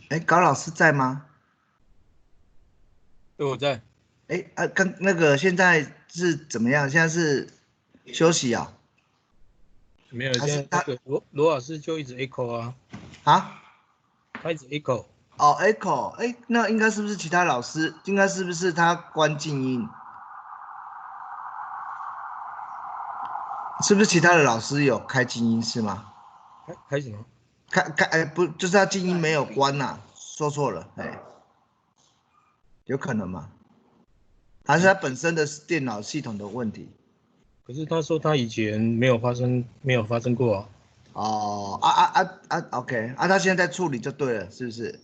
哎，高老师在吗？对，我在。哎跟那个现在是怎么样？现在是休息啊？没有，现在那个罗老师就一直 echo 啊。啊？他一直 echo。哦 ，echo， 哎，那应该是不是其他老师？应该是不是他关静音？是不是其他的老师有开静音是吗？开什么？哎，不，就是他静音没有关呐、说错了，哎，有可能吗？还是他本身的电脑系统的问题？可是他说他以前没有发生过啊。哦，OK，他现在在处理就对了，是不是？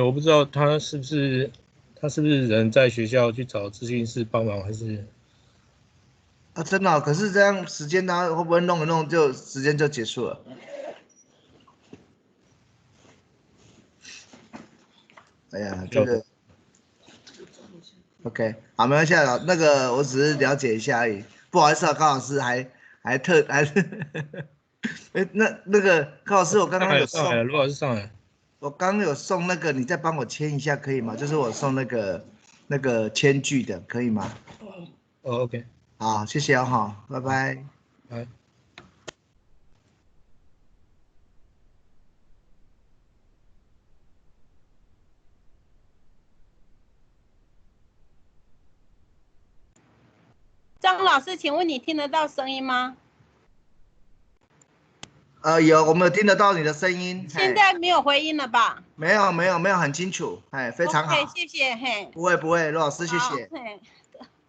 我不知道他是不是人在学校去找咨询师帮忙，还是啊，真的哦、可是这样时间他会不会弄一弄就时间就结束了？哎呀，这个 OK， 好，没关系啊，那个我只是了解一下而已。不好意思啊，高老师还哎，那个高老师，我刚刚有上来了，送，罗老师上来。我刚刚有送那个，你再帮我签一下可以吗？就是我送那个签具的，可以吗？哦，OK。好，谢谢哦，好，拜拜。来。张老师，请问你听得到声音吗？有，我们有听得到你的声音。现在没有回音了吧？没有，很清楚，哎，非常好。OK，谢谢，嘿。不会，罗老师，谢谢。嘿，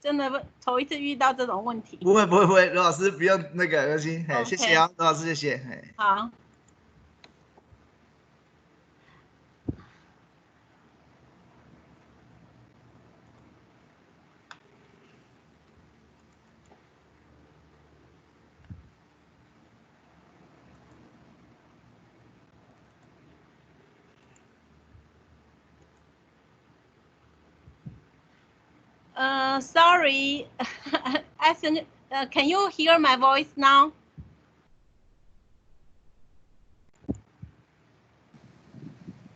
真的头一次遇到这种问题。不会，罗老师不用那个担心，哎，谢谢啊，罗老师，谢谢，哎。好。Sorry, I think, can you hear my voice now?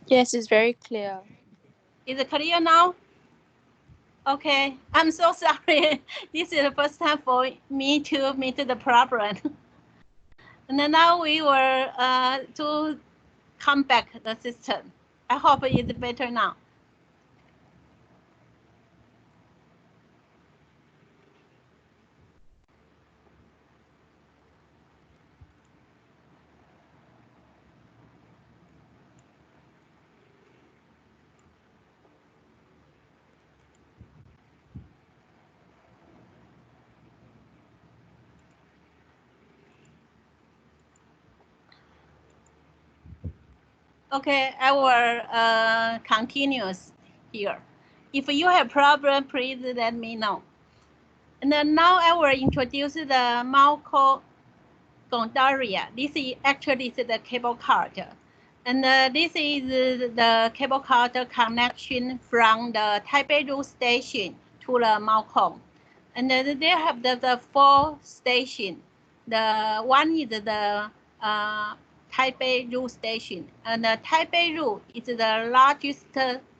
Yes, it's very clear. Is it clear now? Okay, I'm so sorry. This is the first time for me to meet the problem. And then now we were to come back the system. I hope it's better now. Okay, I will continue here. If you have problem, please let me know. And then now I will introduce the Gondaria. This is actually the cable card. And this is the cable card connection from the Taipei Road Station to the Malcolm. And then they have the four stations. The one is the Taipei Road Station. And the Taipei Road is the largest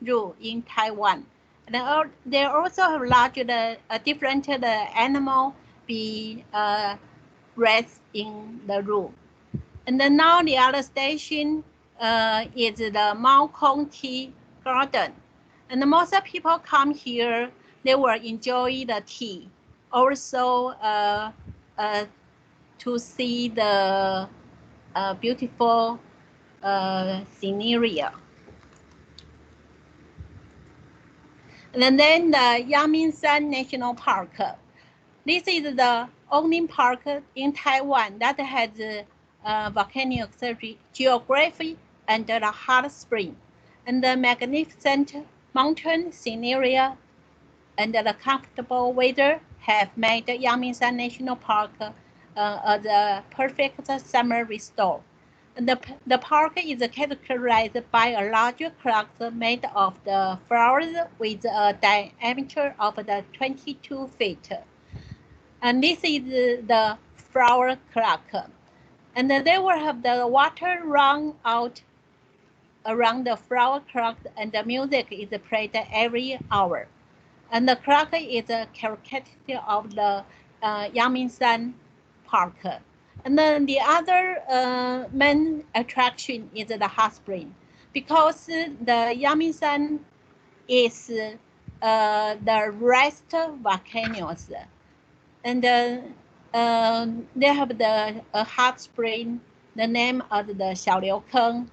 road in Taiwan. And they also have larger, different animal be raised in the room. And then now the other station is the Malcolm Tea Garden. And most people come here, they will enjoy the tea. Also to see the beautiful scenery. And then the Yangmingshan National Park. This is the only park in Taiwan that has volcanic geography and the hot spring, and the magnificent mountain scenery and the comfortable weather have made Yangmingshan National Park the perfect summer resort. The park is characterized by a large clock made of the flowers with a diameter of 22 feet. And this is the flower clock. And they will have the water run out around the flower clock, and the music is played every hour. And the clock is a characteristic of the Yangmingshan Park. And then the other main attraction is the hot spring, because the Yangmingshan is the rest volcanoes, and they have the hot spring, the name of the Xiaoliukeng.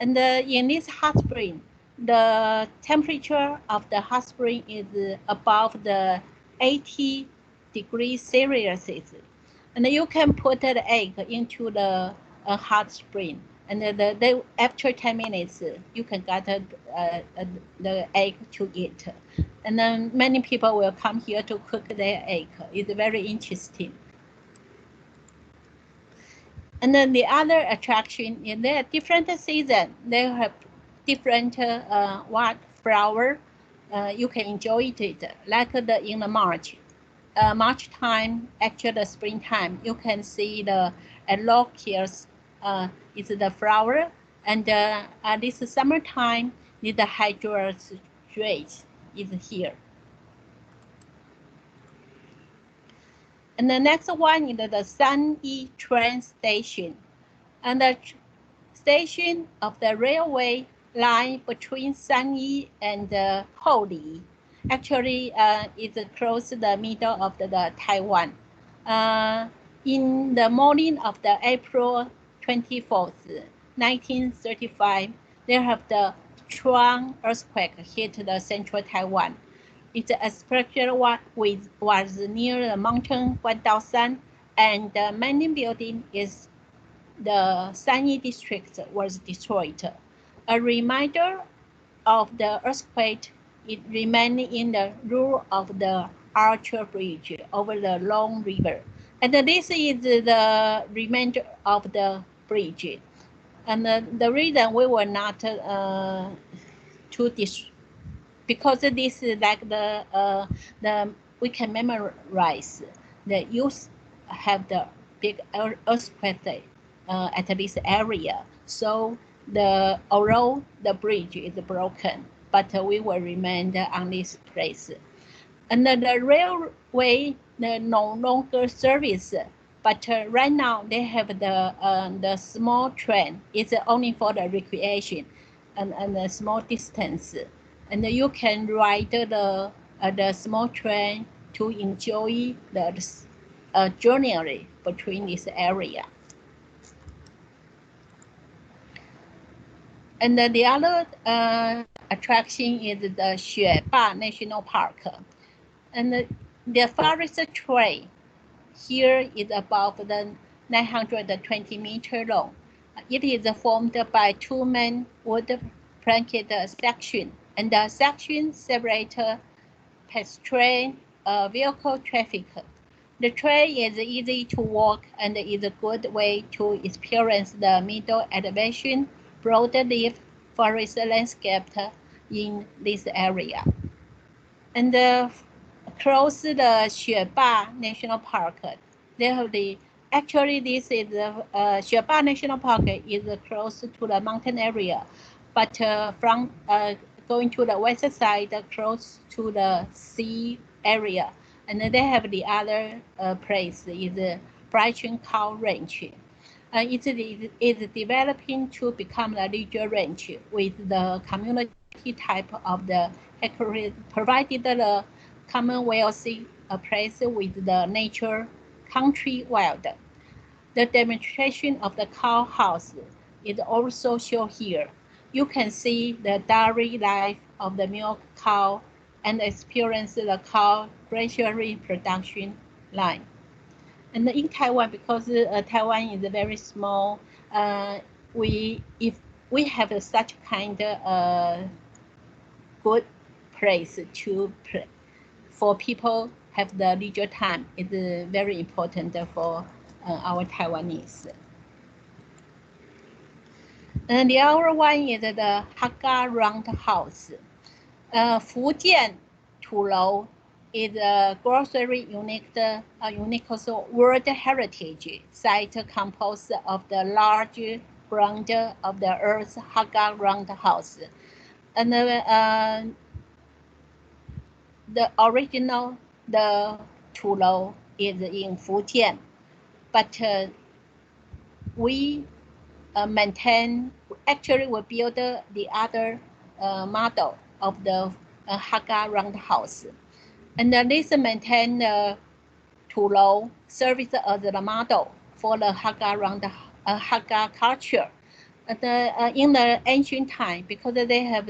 And in this hot spring, the temperature of the hot spring is above the 80 degrees Celsius. And you can put the egg into the hot spring, and after 10 minutes, you can get the egg to eat. And then many people will come here to cook their egg. It's very interesting. And then the other attraction in the different season, they have different what flower. You can enjoy it, like in the March time, actually the springtime, you can see the locusts is the flower, and this summertime, the hydrangeas is here. And the next one is the Sanyi train station, and the station of the railway line between Sanyi and Houli. Actually, it's close to the middle of the Taiwan. In the morning of the April 24th, 1935, there have the strong earthquake hit the central Taiwan. Its explosion was near the mountain Guandaoshan, and the main building is the Sanyi district was destroyed. A reminder of the earthquake, it remained in the rule of the Archer Bridge over the Long River. And this is the remainder of the bridge. And the reason we were not because this is like the we can memorize the use have the big earthquake at this area. So although the bridge is broken, but we will remain on this place. And the railway no longer service, but right now they have the small train. It's only for the recreation and a small distance. And you can ride the small train to enjoy the journey between this area. And the other attraction is the Xueba National Park. And the forest trail here is above the 920 meter long. It is formed by two main wood planked sections, and the sections separate pedestrian vehicle traffic. The trail is easy to walk and is a good way to experience the middle elevation, broadleaf forest landscape in this area. And close the Xueba National Park, they have actually this is Xueba National Park is close to the mountain area, but from going to the west side, close to the sea area. And they have the other place is Brighton Cow Ranch. It is developing to become a leisure ranch with the community type of the provided the Commonwealth a place with the nature country wild. The demonstration of the cow house is also shown here. You can see the daily life of the milk cow and experience the cow gradually production line. And in Taiwan, because Taiwan is very small, if we have such kind of good place for people have the leisure time, is very important for our Taiwanese. And the other one is the Hakka Roundhouse. Fujian 土楼 is a grocery UNESCO World Heritage Site composed of the large ground of the Earth's Hakka Roundhouse. And the original, the 土楼 is in Fujian, but we maintain, actually we build the other model of the Hakka Roundhouse. And this maintain the 土楼 service as the model for the Hakka culture. In the ancient time, because they have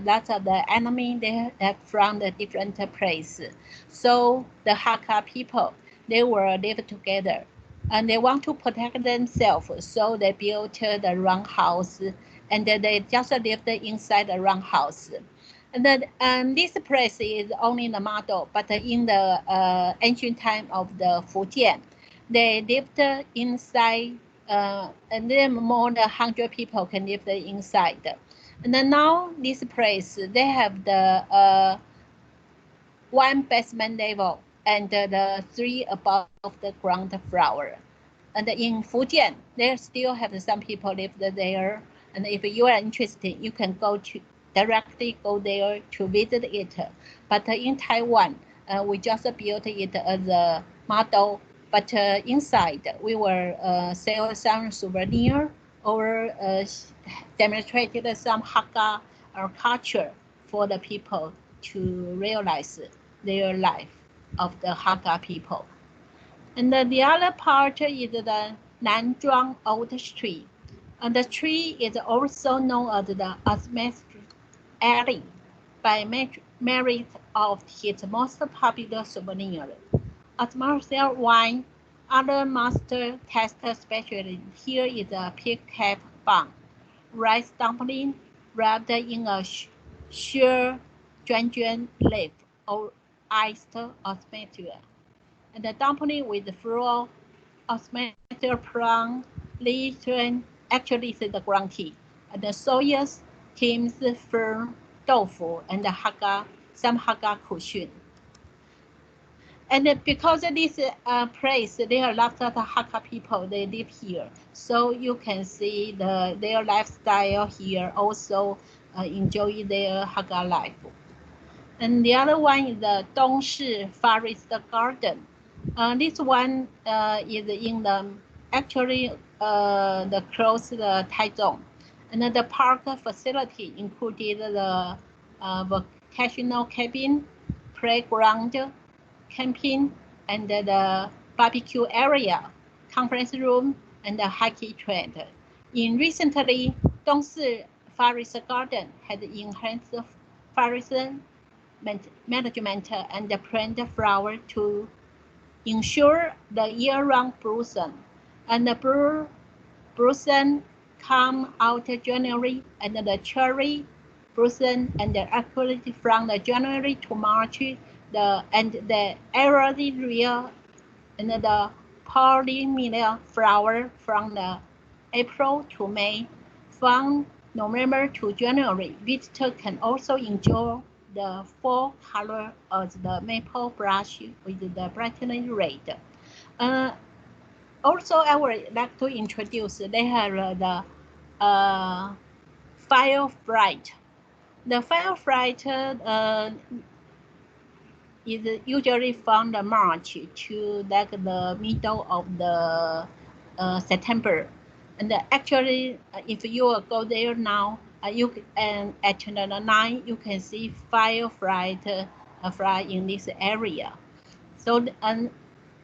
lots of the enemy they have from the different places. So the Hakka people, they will live together and they want to protect themselves. So they built the roundhouse and they just lived inside the roundhouse. And this place is only the model, but in the ancient time of the Fujian, they lived inside, and then more than 100 people can live inside. And then now this place, they have the one basement level and the 3 above the ground floor. And in Fujian, they still have some people live there. And if you are interested, you can directly go there to visit it. But in Taiwan, we just built it as a model. But inside, we will sell some souvenir or demonstrated some Hakka culture for the people to realize their life of the Hakka people. And the other part is the Nanzhuang Old Street. And the tree is also known as the Asymmetric Alley by merit of its most popular souvenir. Asymmetric wine, other master taste specialty here is a pig cap bun, rice dumpling wrapped in a sheer juan leaf or iced osmanthus. And the dumpling with flour, osmanthus plum, lichen, actually is the ground tea. And the soya, teams, fern, tofu, and the some Hakka cuisine. And because of this place, there are lots of Hakka people, they live here. So you can see their lifestyle here, also enjoy their Hakka life. And the other one is the Dongshi Forest Garden. This one is in the, actually the close to Taiwan. And the park facility included the vocational cabin, playground, camping, and the barbecue area, conference room, and the hiking trail. In recently, Dongshi Forest Garden has enhanced forest management and plant flower to ensure the year-round blossom. And the blossom come out January, and the cherry blossom and accurately from the January to March. And the area and the polymilla flower from the April to May. From November to January, visitors can also enjoy the fall color of the maple brush with the brightening red. Also, I would like to introduce, they have the firefly. The firefly is usually from the March to like the middle of the September. And actually, if you go there now, you can, at the night, you can see firefly fly in this area. So, and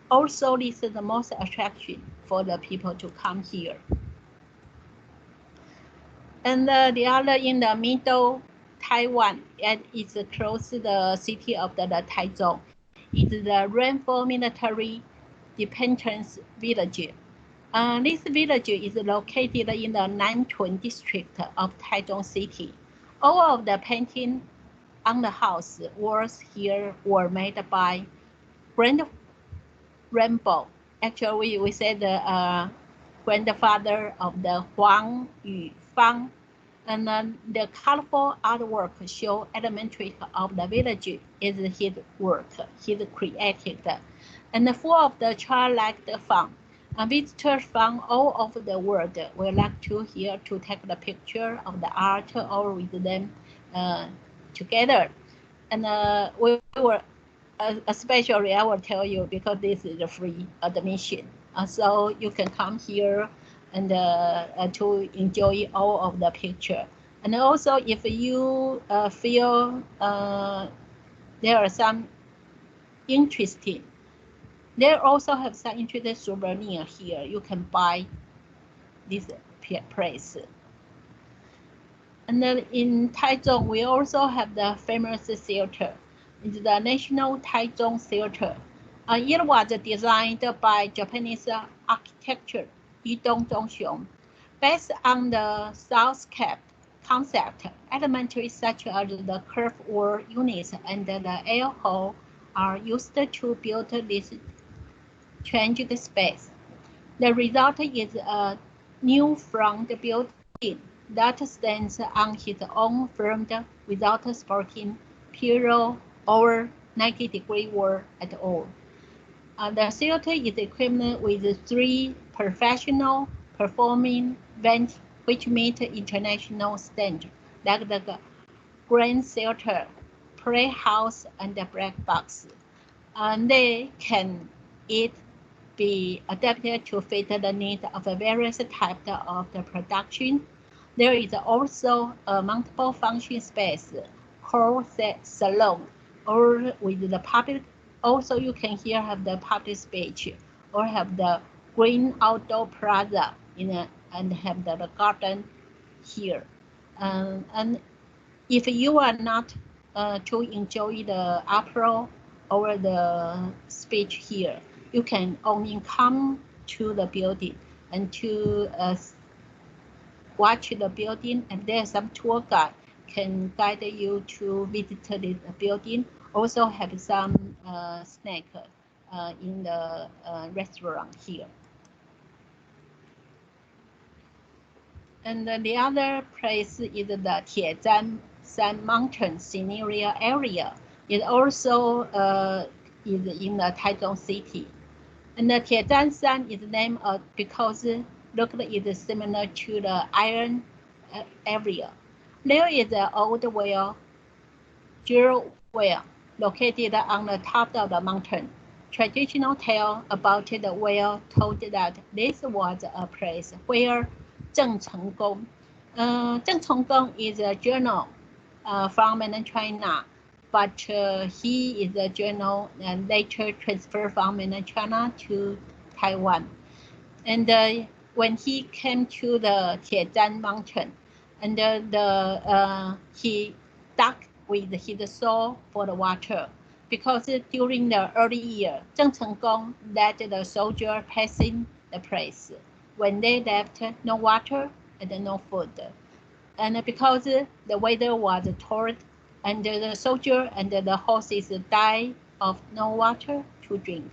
also this is the most attraction for the people to come here. And the other in the middle, Taiwan, and it's close to the city of the Taichung. It's the Rainfall Military Dependence Village. This village is located in the Nanchun district of Taichung City. All of the painting on the house walls here were made by Grand Rainbow. Actually, we say the grandfather of the Huang Yu fun, and the colorful artwork show elementary of the village is his work, his created, and full of the childlike fun. Visitors from all over the world will like to here to take the picture of the art or with them together. And we were, especially I will tell you, because this is a free admission. So you can come here and to enjoy all of the picture. And also if you feel there are some interesting, they also have some interesting souvenir here. You can buy this place. And then in Taichung, we also have the famous theater. It's the National Taichung Theater. It was designed by Japanese architect Yidong Zhongxiong, based on the soundscape concept. Elements such as the curved wall units and the air hole are used to build this changed space. The result is a new front building that stands on its own firmed without supporting pillar or 90-degree wall at all. The theater is equipped with 3 professional performing venues which meet international standards, like the Grand Theater, Playhouse, and the Black Box. They can be adapted to fit the needs of various types of the production. There is also a multiple function space called salon, or with the public. Also, you can here have the public speech, or have the green outdoor plaza and have the garden here. And if you are not to enjoy the opera or the speech here, you can only come to the building and to watch the building, and there's some tour guide can guide you to visit the building. Also have some snack in the restaurant here. And the other place is the Tiezhan Mountain scenario area. It also is in the Taichung City. And the Tiezhan San is named because look, it is similar to the iron area. There is an old well, zero well, located on the top of the mountain. Traditional tale about the well told that this was a place where Zheng Chenggong. Zheng Chenggong is a general from mainland China, but he is a general and later transferred from mainland China to Taiwan. And when he came to the Tiezhan Mountain, and he dug with his soul for the water, because during the early year, Zheng Chenggong led the soldier passing the place. When they left, no water and no food. And because the weather was cold, and the soldier and the horses died of no water to drink,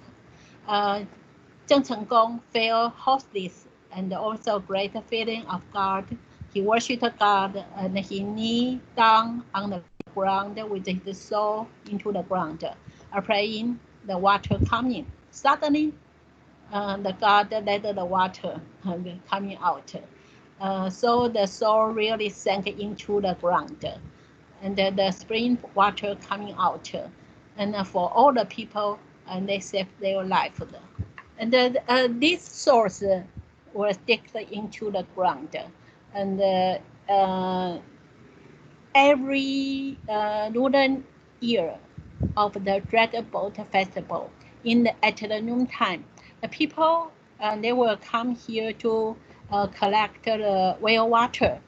Zheng Chenggong felt hopeless and also great feeling of God. He worshipped God and he kneeled down on the ground with his soul into the ground, praying the water coming. Suddenly, the God let the water coming out. So the soul really sank into the ground, and the spring water coming out. And for all the people, and they saved their life. And this source was digged into the ground. And every lunar year of the Dragon Boat Festival, at the noontime, the people they will come here to collect the whale water.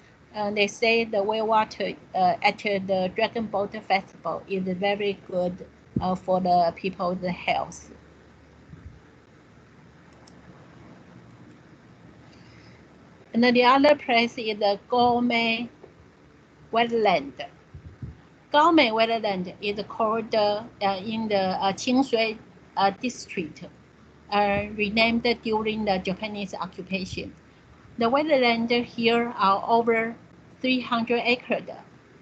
They say the whale water at the Dragon Boat Festival is very good for the people's health. And the other place is the Gourmet Wetland. Gourmet Wetland is called in the Qingshui district, renamed during the Japanese occupation. The wetlands here are over 300 acres,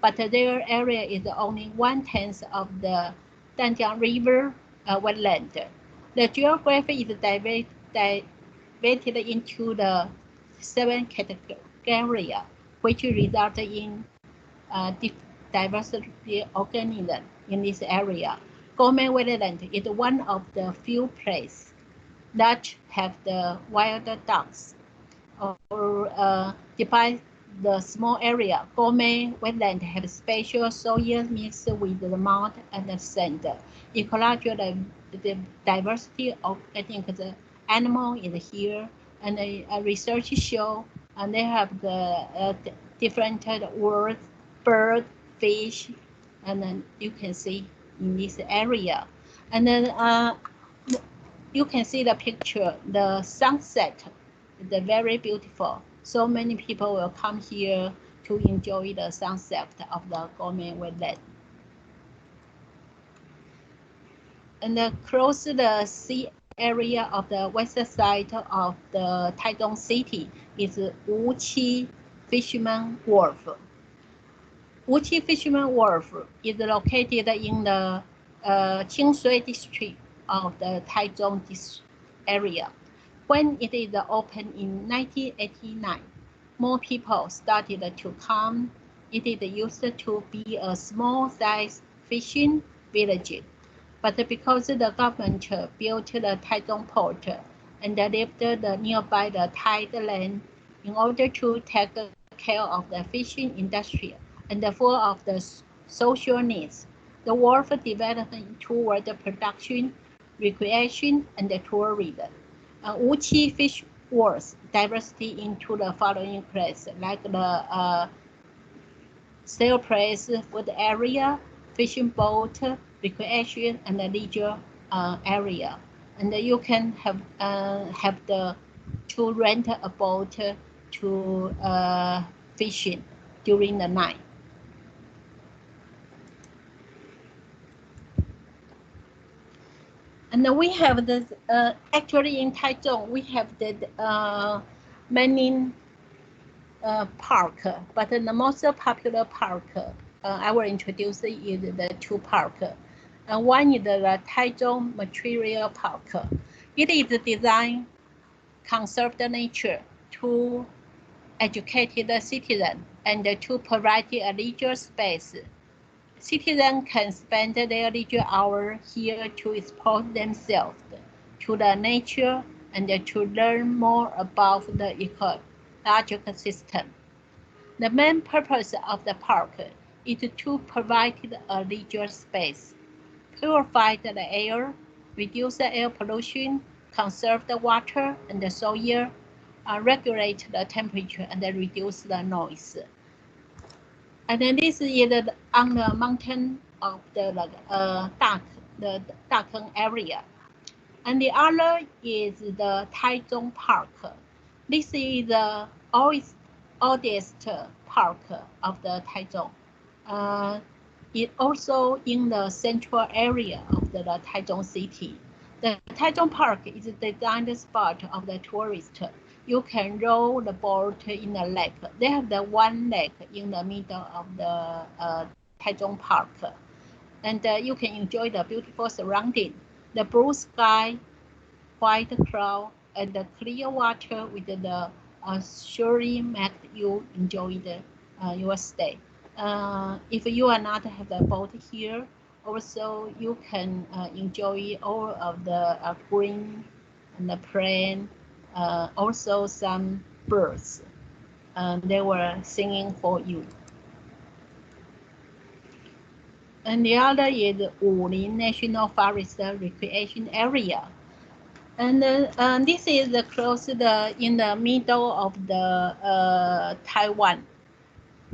but their area is only 1/10 of the Danjiang River wetland. The geography is divided into the 7 categories, which result in diversity organisms in this area. Gourmet wetland is one of the few places that have the wild ducks. Or despite the small area, gourmet wetland have special soil mixed with the mud and the sand. Ecological the diversity of the animal is here, and research show and they have the different words, bird, fish, and then you can see in this area. And then you can see the picture, the sunset, is very beautiful. So many people will come here to enjoy the sunset of the gourmet wetland. And across the sea area of the west side of the Taichung City is Wuqi Fisherman Wharf. Wuqi Fisherman Wharf is located in the Qingshui district of the Taichung area. When it is opened in 1989, more people started to come. It is used to be a small-sized fishing village. But because the government built the Taichung port and lifted the nearby the tideland in order to take care of the fishing industry and for of the social needs, the wharf developed toward the production, recreation, and the tourism. Wuqi Fish Wharf diversity into the following places, like the sail place, food area, fishing boat, recreation, and the leisure area. And you can have to rent a boat to fishing during the night. And we have the actually in Taichung we have the many park, but the most popular park I will introduce is the 2 parks. One is the Taichung Material Park. It is designed conserve the nature to educate the citizen and to provide a leisure space. Citizens can spend their leisure hours here to expose themselves to the nature and to learn more about the ecological system. The main purpose of the park is to provide a leisure space, purify the air, reduce the air pollution, conserve the water and the soil, regulate the temperature, and reduce the noise. And then this is on the mountain of the Dakeng area. And the other is the Taichung Park. This is the oldest park of the Taichung. It also in the central area of the Taichung city. The Taichung Park is the designed spot of the tourist. You can row the boat in the lake. They have the one lake in the middle of the Taichung Park. And you can enjoy the beautiful surrounding, the blue sky, white cloud, and the clear water with the surely make you enjoy your stay. If you are not have the boat here, also you can enjoy all of the green and the plain, also some birds. They were singing for you. And the other is Wulin National Forest Recreation Area. And this is close in the middle of the Taiwan.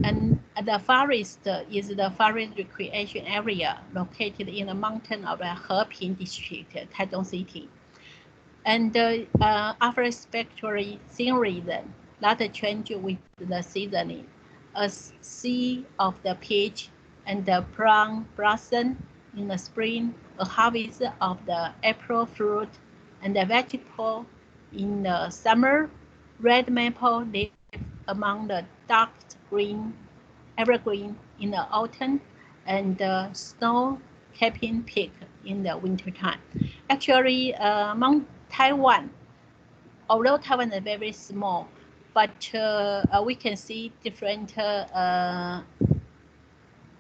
And the forest is the forest recreation area located in the mountain of the Heping district, Taichung City. And after spectacular scenery, that change with the seasoning, a sea of the peach and the plum blossom in the spring, a harvest of the apple fruit and the vegetable in the summer, red maple live among the dark green evergreen in the autumn and the snow-capping peak in the wintertime. Actually, Mount Taiwan, although Taiwan is very small, but we can see different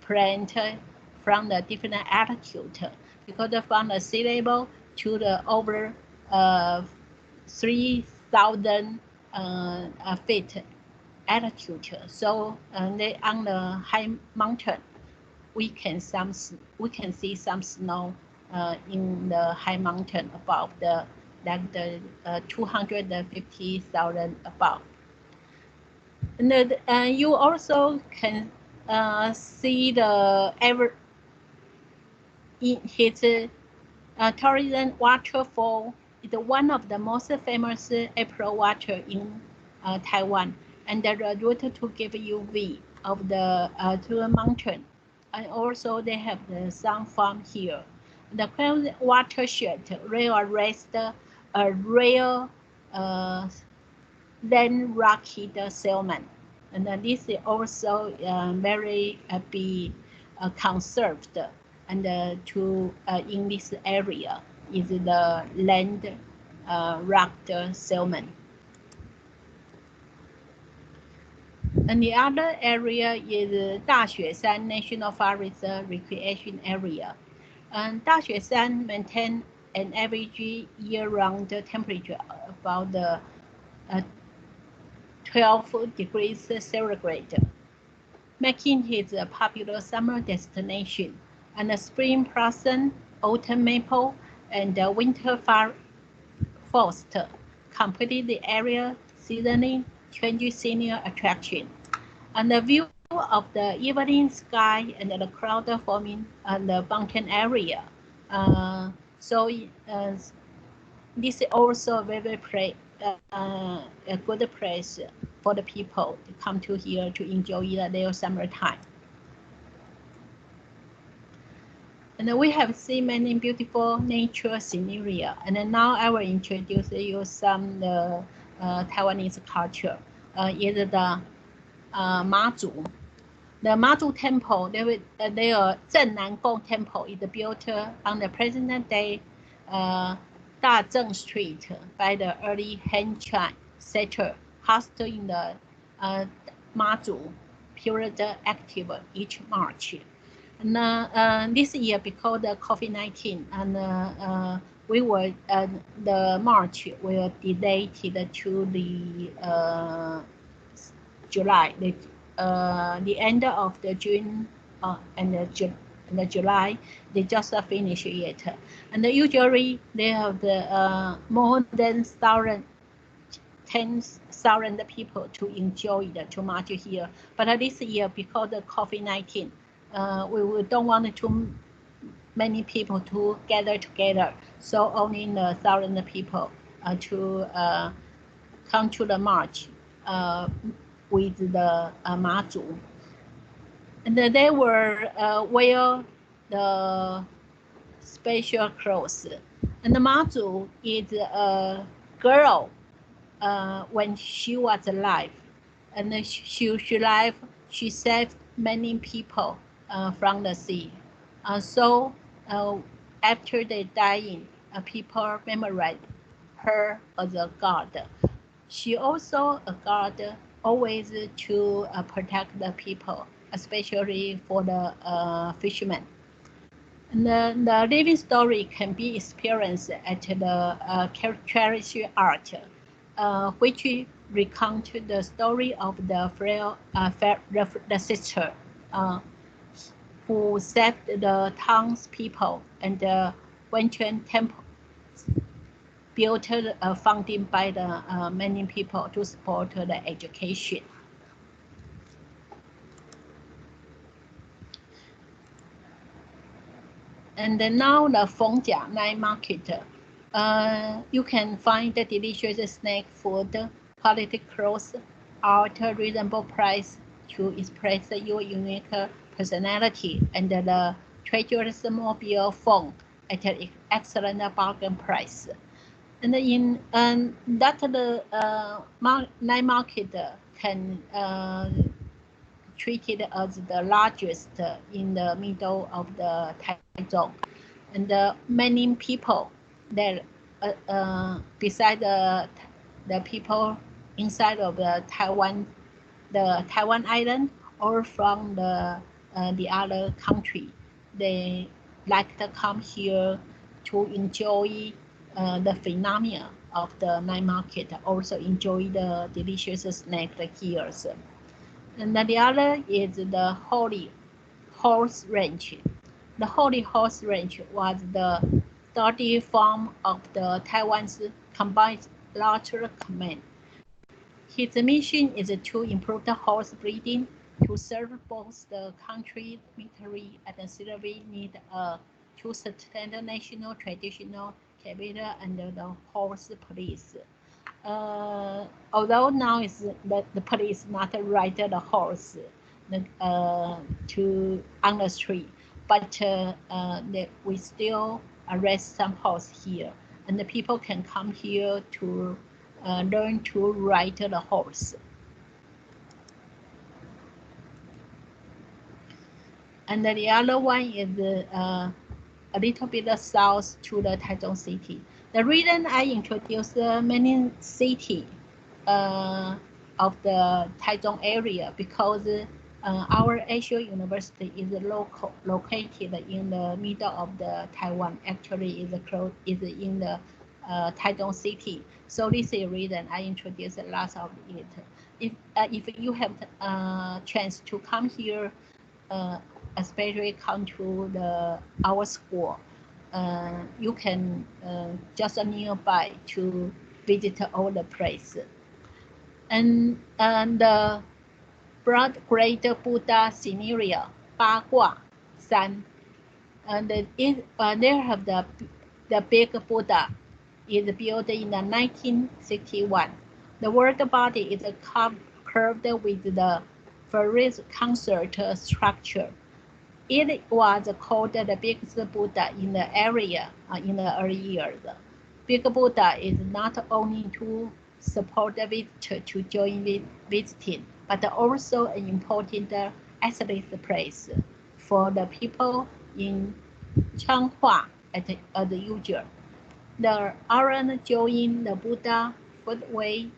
plant from the different altitude because from the sea level to the over 3,000 feet altitude. So they on the high mountain, we can see some snow in the high mountain above the 250,000 above. And you also can see the in his tourism waterfall is one of the most famous April water in Taiwan, and the route to give you view of the to the mountain. And also they have the sun farm here. The Crown watershed raised a rare then rocky salmon, and this is also very be conserved and to in this area is the land rocked salmon. And the other area is Daxueshan National Forest Recreation Area. And Daxueshan maintains an average year-round temperature about 12 degrees centigrade, making it a popular summer destination. And the spring blossom, autumn maple, and winter forest complete the area seasonally changing senior attraction. And the view of the evening sky and the cloud forming on the mountain area. This is also very a good place for the people to come to here to enjoy their summertime. And we have seen many beautiful nature scenery. And now I will introduce you some Taiwanese culture. Is the Mazu. The Mazu Temple, their Zhennan Temple is built on the present day Dazheng Street by the early Han Chan settler, hosted in the Mazu period active each March. And this year, because of COVID-19, and we were the March will delayed to the July, the end of the June and the July, they just finished it. And usually they have the more than 10,000 people to enjoy to march here. But this year, because of COVID-19, we don't want too many people to gather together. So only 1,000 people to come to the march with the Mazu. And they were wear the special clothes. And the Mazu is a girl when she was alive. And she saved many people from the sea. So after they dying, people memorize her as a god. She also a god always to protect the people, especially for the fishermen. And the living story can be experienced at the Treasury Art, which recount the story of the sister who saved the townspeople, and the Wenquan Temple built funding by the many people to support the education. And then now the Fengjia night market, you can find the delicious snack food, quality clothes, at a reasonable price to express your unique personality, and the treacherous mobile phone at an excellent bargain price. And in that the night market can treated as the largest in the middle of the Taiwan, and many people that beside the people inside of the Taiwan island or from the other country, they like to come here to enjoy the phenomena of the night market, also enjoy the delicious snack here. And the other is the Holy Horse Ranch. The Holy Horse Ranch was the study form of the Taiwan's combined larger command. His mission is to improve the horse breeding to serve both the country military and civil need to sustain the national traditional capital and the horse police. Although now is the police not ride the horse to on the street, but we still arrest some horse here, and the people can come here to learn to ride the horse. And the other one is a little bit south to the Taichung city. The reason I introduced many cities of the Taichung area because our Asia University is located in the middle of the Taiwan. Actually, is in the Taichung city. So this is the reason I introduced lots of it. If you have a chance to come here, especially come to our school, you can just nearby to visit all the places. And the broad great Buddha scenario, Ba Gua San, and there have the big Buddha is built in the 1961. The world body is curved with the Ferris concert structure. It was called the biggest Buddha in the area in the early years. Big Buddha is not only to support the visitor to join visiting, but also an important athletic place for the people in Changhua as usual. The orange join the Buddha footway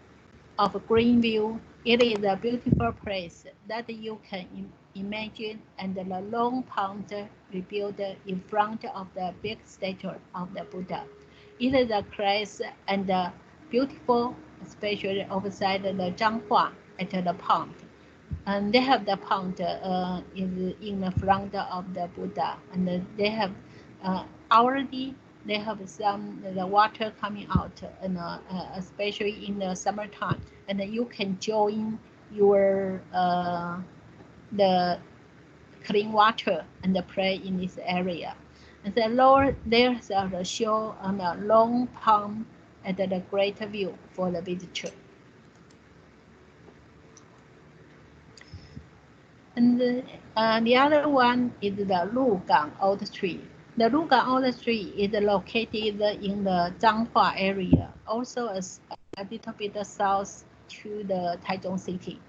of Greenview. It is a beautiful place that you can imagine, and the long pond rebuilt in front of the big statue of the Buddha. It is a place and beautiful, especially outside the Zhanghua at the pond. And they have the pond is in the front of the Buddha, and they have already they have some the water coming out, and especially in the summertime, and you can join your the clean water and play in this area. And the lower there's a show on a long pond at the great view for the visitor. And the other one is the Lugang Old Street. The Lugang Old Street is located in the Zhanghua area, also a little bit south to the Taichung city.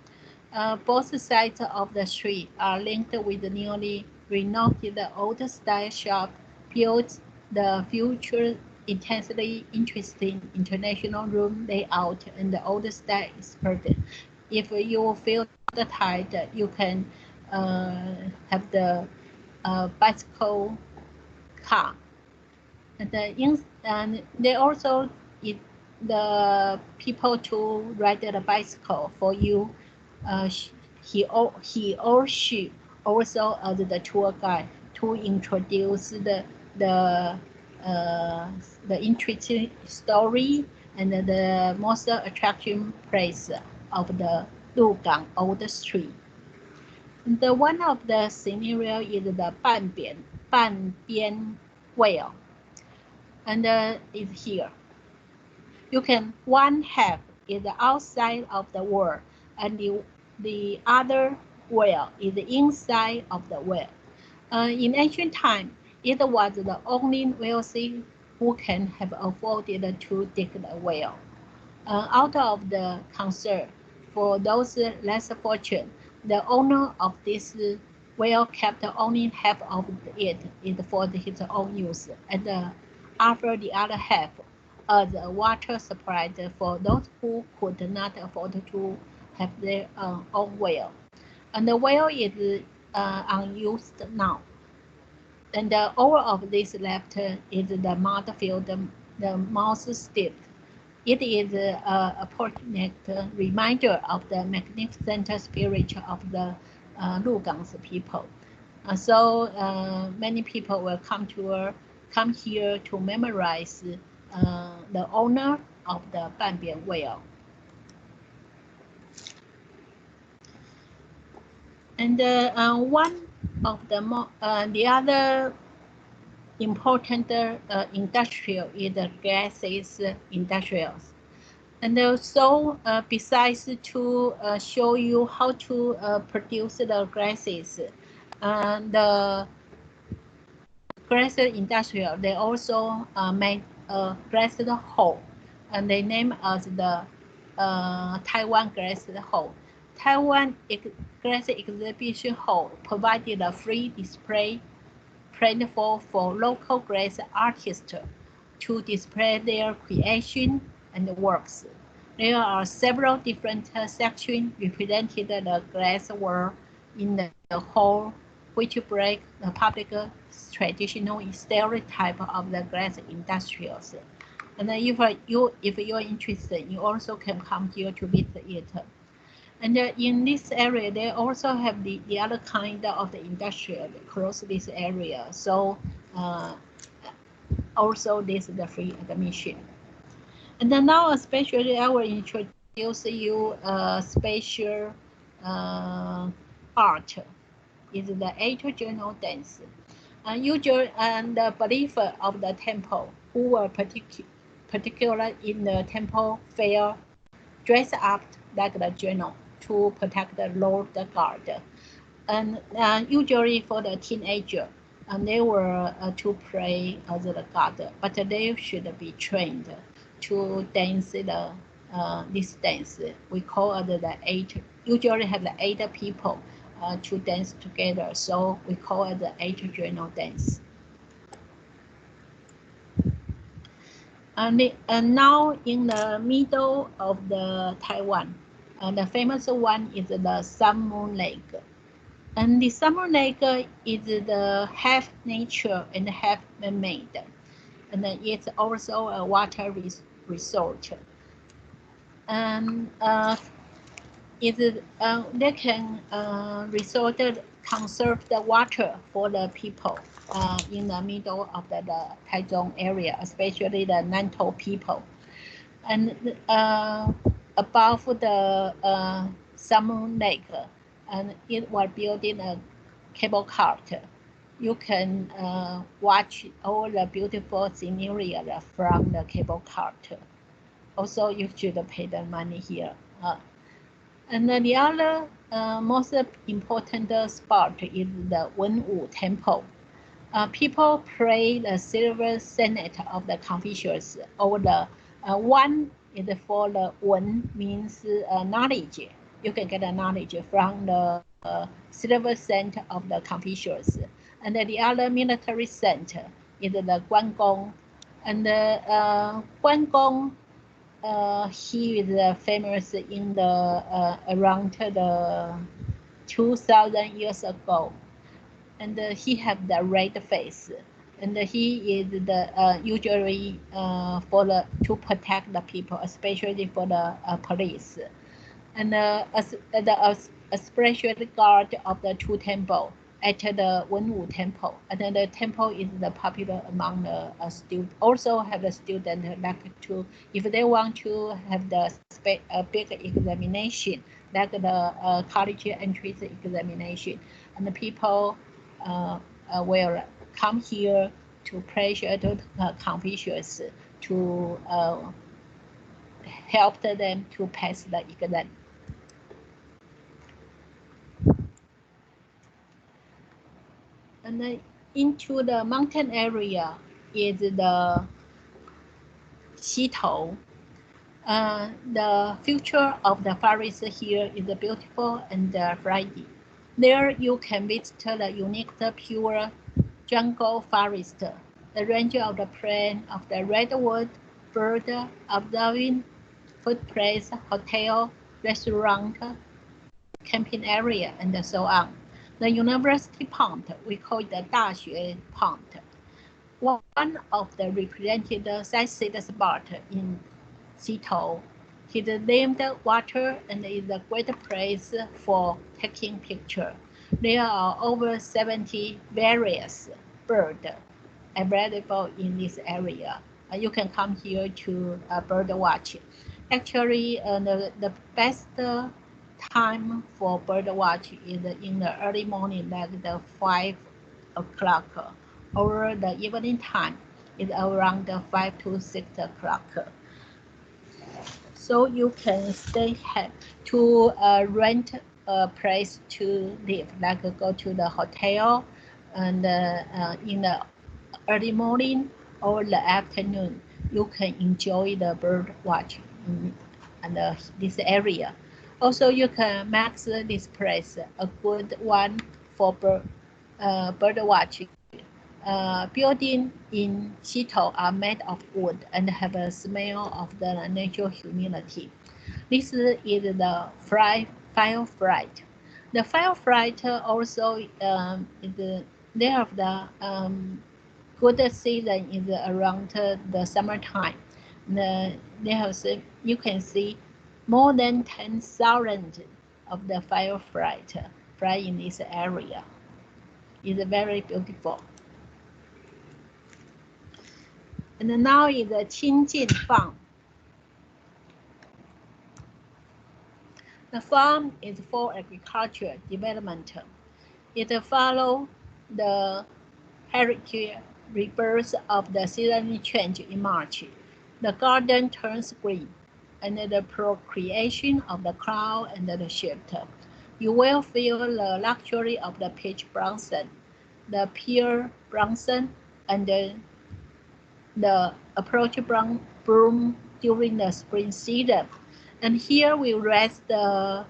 Both sides of the street are linked with the newly renovated old-style shop built the future intensely interesting international room layout, and the old style is perfect. If you feel the tide, you can have the bicycle car. And they also the people to ride the bicycle for you. He or she also as the tour guide to introduce the interesting story and the most attraction place of the Lugang Old Street. The one of the scenario is the 半边 whale, and is here. You can one half is the outside of the world, and the other whale is the inside of the whale. In ancient time, it was the only wealthy who can have afforded to dig the well. Out of the concern for those less fortunate, the owner of this well kept only half of it is for his own use, and offer the other half as a water supply for those who could not afford to have their own well. And the well is unused now. And all of this left is the mud field, the mouse strip. It is a poignant reminder of the magnificent spirit of the Lugang's people. So many people will come here to memorize the owner of the Banbian well. And one of the other important industrial is the gases industrials. And also, besides to show you how to produce the gases, the glass industrial, they also make a glass hole, and they name as the Taiwan glass hole. Taiwan Glass Exhibition Hall provided a free display platform for local glass artists to display their creation and works. There are several different sections representing the glass world in the hall, which break the public traditional stereotype of the glass industrials. And if you're interested, you also can come here to visit it. And in this area, they also have the other kind of the industrial close this area. So also this is the free admission. And then now especially I will introduce you a special art. Is the 8 journal dance. Usually, and the believer of the temple who were particular in the temple fair dress up like the journal to protect the Lord guard. And usually for the teenager, they were to pray as the god, but they should be trained to dance this dance. We call it the 8. Usually have the 8 people to dance together, so we call it the 8 journal dance. And now in the middle of the Taiwan, the famous one is the Sun Moon Lake. And the Sun Moon Lake is the half nature and half man-made. And it's also a water resort. And they can conserve the water for the people in the middle of the Taichung area, especially the Nantou people. And above the Sun Moon Lake, and it was built in a cable cart. You can watch all the beautiful scenery from the cable cart. Also, you should pay the money here. And the other most important spot is the Wenwu Temple. People pray the silver senate of the Confucius, or the one is for the Wen means knowledge. You can get a knowledge from the silver center of the Confucius. And the other military center is the Guangong. And the Guangong, he is famous in the around the 2,000 years ago. And he have the red face. And he is the usually to protect the people, especially for the police. And a special guard of the 2 temple at the Wenwu Temple. And then the temple is the popular among the students. Also have the student like to, if they want to have the big examination, like the college entrance examination, and the people will come here to pressure to Confucius to help them to pass the exam. And then into the mountain area is the Xitou. The future of the forest here is beautiful and friendly. There you can visit the unique pure jungle forest, the range of the plant of the redwood, bird observing, footplace, hotel, restaurant, camping area, and so on. The university pond, we call it the 大学 pond, one of the represented sightseeing spots in Xitou. It is named water and is a great place for taking pictures. There are over 70 various birds available in this area. You can come here to bird watch. Actually, the best time for bird watch is in the early morning, like the 5 o'clock, or the evening time is around 5 to 6 o'clock. So you can stay to rent a place to live, like go to the hotel and in the early morning or the afternoon, you can enjoy the bird watch in this area. Also, you can make this place a good one for bird watching. Buildings in Xitou are made of wood and have a smell of the natural humidity. This is the firefly. The firefly also is they have the good season is around the summertime. They have you can see more than 10,000 of the firefly fly in this area. It's very beautiful. And now is the Qingjin Farm. The farm is for agriculture development. It follows the heritage rebirth of the seasonal change in March. The garden turns green, and the procreation of the cloud and the shift. You will feel the luxury of the peach blossom, the pear blossom, and the approach bloom during the spring season. And here we raise the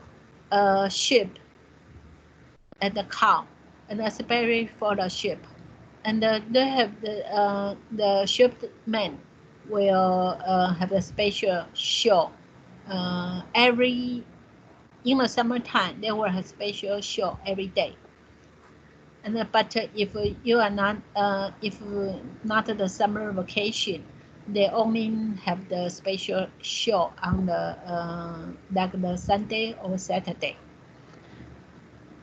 sheep and the cow, and especially for the sheep. And they have the sheepmen will have a special show. In the summertime, they will have special show every day. And but if you are not the summer vacation, they only have the special show on the like the Sunday or Saturday.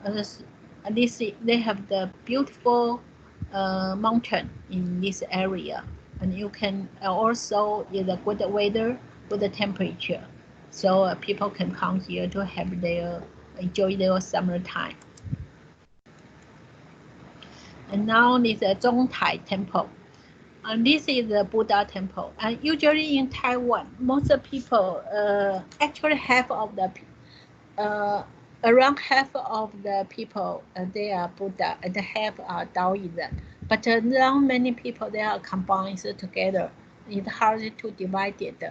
And they have the beautiful mountain in this area, and you can also is a good weather, good temperature, so people can come here to have enjoy their summertime. And now this is Zhongtai Temple. And this is the Buddha temple. And usually in Taiwan, most people, actually half of the, around half of the people, they are Buddha, and half are Taoism. But not many people, they are combined together. It's hard to divide it.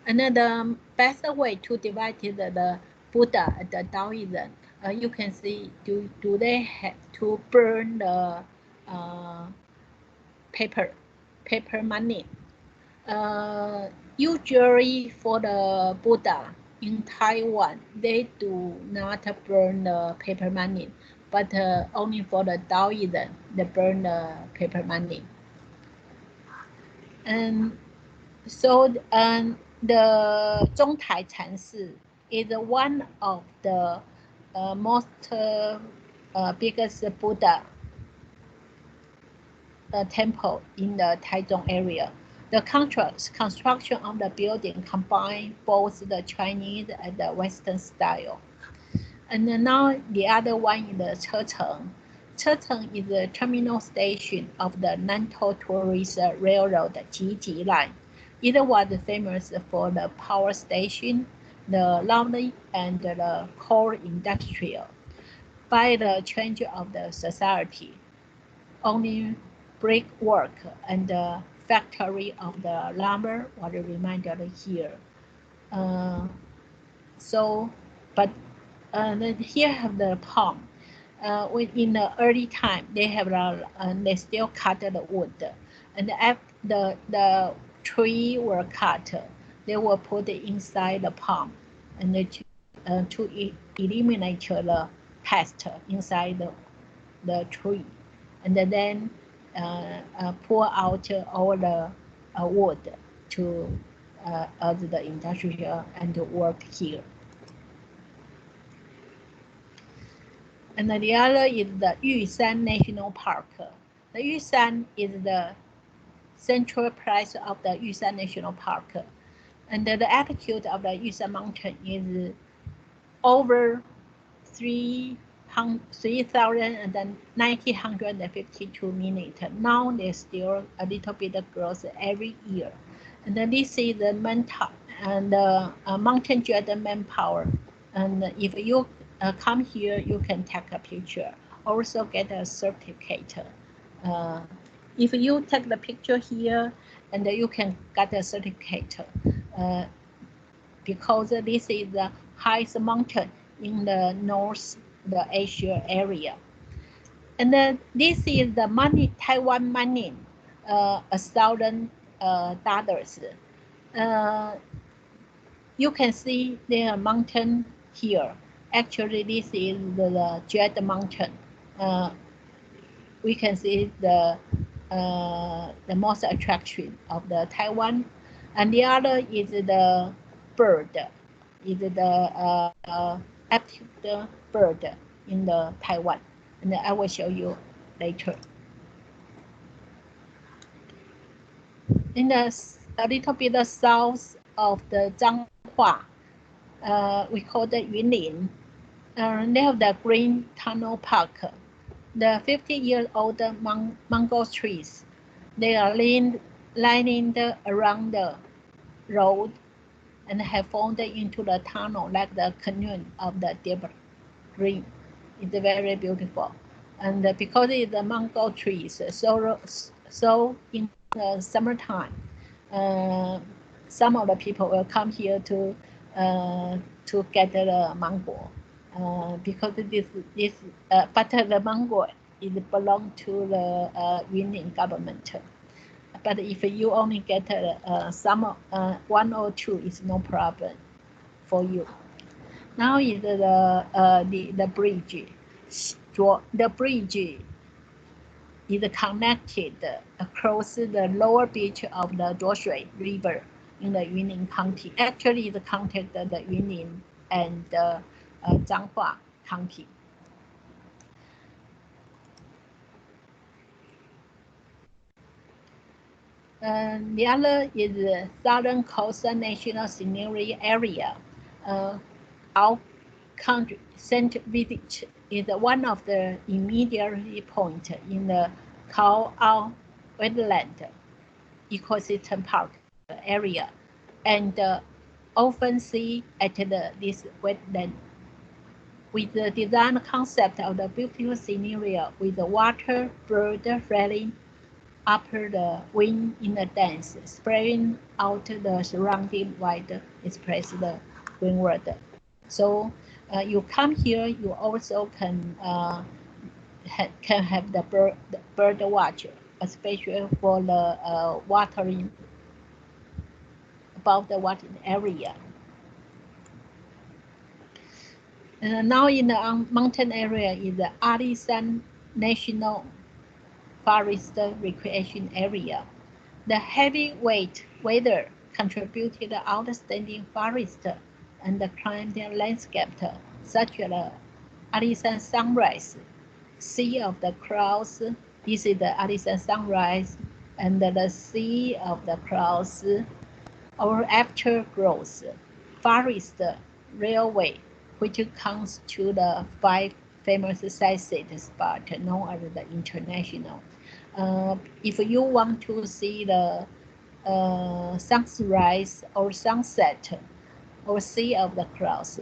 And the best way to divide the Buddha and the Taoism, you can see, do they have to burn the paper money? Usually for the Buddha in Taiwan, they do not burn the paper money, but only for the Taoism, they burn the paper money. And so the Zhongtai Chanshi is one of the most biggest Buddha temple in the Taichung area. The construction of the building combine both the Chinese and the Western style. And now the other one is the Checheng. Checheng is the terminal station of the Nantou Tourist Railroad Jiji line. It was famous for the power station, the laundry, and the coal industry. By the change of the society, only brickwork and factory of the lumber was reminded here. Here have the palm. In the early time, they have they still cut the wood, and after the tree were cut, they were put inside the palm, and to eliminate the pest inside the tree, and then pour out all the wood to as the industrial and work here. And the other is the Yushan National Park. The Yushan is the central place of the Yushan National Park. And the altitude of the Yushan Mountain is over 3,952 meters. Now there's still a little bit of growth every year. And then this is the mountain jet manpower. And if you come here, you can take a picture. Also get a certificate. If you take the picture here, and you can get a certificate because this is the highest mountain in the North Asia area. And then this is the money, Taiwan money, $1,000. You can see there are mountain here. Actually, this is the Jet Mountain. We can see the most attraction of the Taiwan, and the other is the bird, is the active bird in the Taiwan, and I will show you later. In a little bit south of the Zhanghua, we call the Yunlin. They have the Green Tunnel Park. The 50-year-old mango trees, they are lining around the road and have formed into the tunnel like the canyon of the deep green. It's very beautiful. And because it's the mango trees, so in the summertime, some of the people will come here to get the mango. Because but the mango belong to the Yunnan government. But if you only get some one or two, it's no problem for you. Now is the bridge. The bridge is connected across the lower beach of the Zhuoshui River in the Yunnan County. Actually, it connected the Yunnan and Zhanghua County. The other is the Southern Coast National Scenery Area. Our country, St. Village, is one of the immediate points in the Khao Wetland Ecosystem Park area, and often see at this wetland with the design concept of the beautiful scenario with the water, bird flailing after the wind in the dance, spreading out the surrounding wide express the windward. So you come here, you also can have the bird watch, especially for the watering above the watering area. Now in the mountain area is the Alishan National Forest Recreation Area. The heavyweight weather contributed to outstanding forest and the climbing landscape, such as the Alishan Sunrise, Sea of the Clouds. This is the Alishan Sunrise, and the Sea of the Clouds, or aftergrowth, forest railway, which comes to the 5 famous sightseeing spots known as the international. If you want to see the sunrise or sunset or Sea of the Clouds,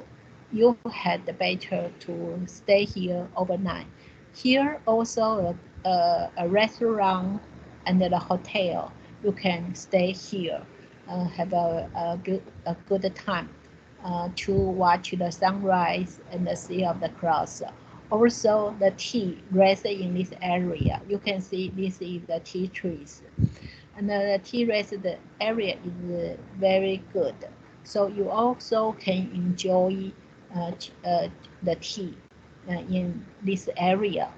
you had better to stay here overnight. Here also a restaurant and the hotel you can stay here, have a good time to watch the sunrise and the sea of the clouds. Also, the tea raised in this area. You can see this is the tea trees. And the tea raised area is very good. So you also can enjoy the tea in this area.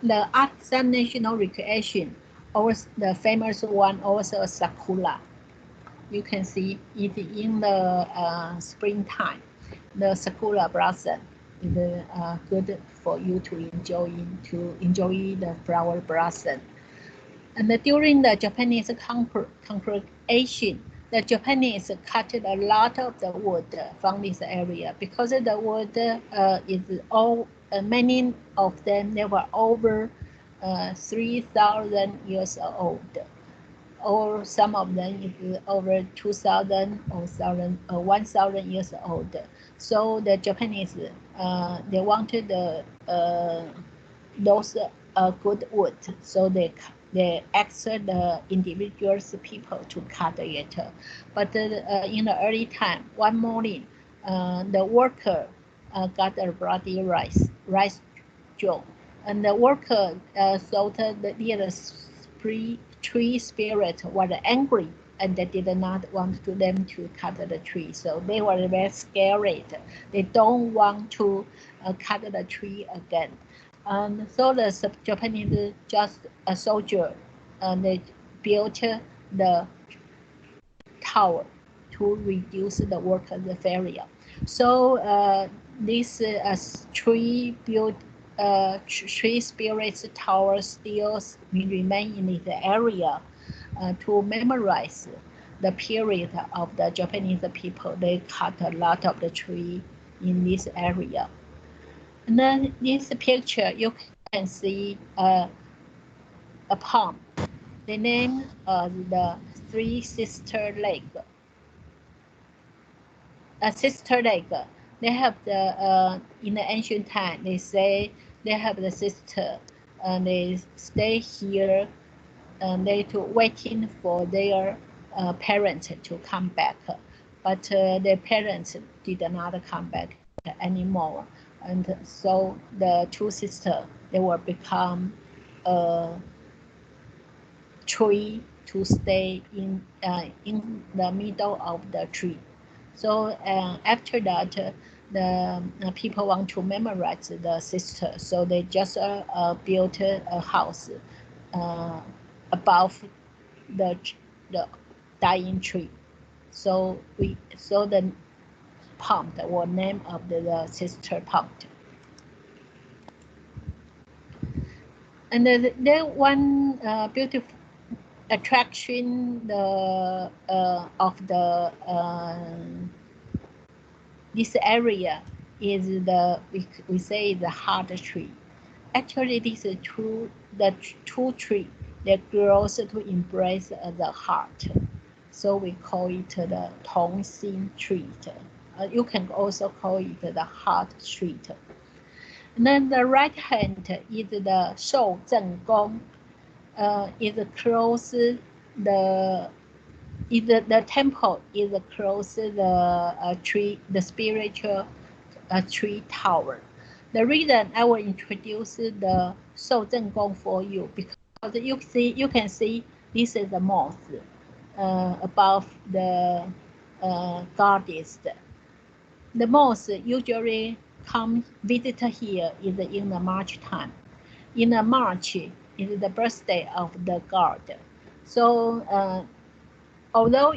The Arkansas National Recreation, or the famous one, also Sakura. You can see it in the springtime. The Sakura blossom is good for you to enjoy the flower blossom. And during the Japanese conqueration, the Japanese cut a lot of the wood from this area because the wood is all many of them they were over 3,000 years old, or some of them is over 2,000 or 1,000 years old. So the Japanese they wanted those good wood, so they asked the individuals people to cut it. But in the early time, one morning, the worker got a bloody rice job, and the worker thought that the tree spirit were angry and they did not want them to cut the tree. So they were very scared. They don't want to cut the tree again. And so the Japanese, just a soldier, they built the tower to reduce the workers' failure. So this tree spirits tower still remain in the area to memorize the period of the Japanese people. They cut a lot of the tree in this area. And then this picture, you can see a pond. The name of the Three Sister Lake. A sister lake. They have the in the ancient time. They say they have the sister, and they stay here, and they waiting for their parents to come back. But their parents did not come back anymore. And so the two sisters, they will become a tree to stay in the middle of the tree. So after that, the people want to memorize the sister, so they just built a house above the dying tree. So the pond was name of the sister pond. And there one beautiful attraction of this area is we say the heart tree. Actually, this is the true tree that grows to embrace the heart. So we call it the Tong Xin tree. You can also call it the heart tree. And then the right hand is the Shou Zhen Gong. Is close the temple is close the tree, the spiritual tree tower. The reason I will introduce the Shou Zhen Gong for you, because you can see this is the moth above the goddess. The moth usually come visit here is in the March time. In the March is the birthday of the god. So although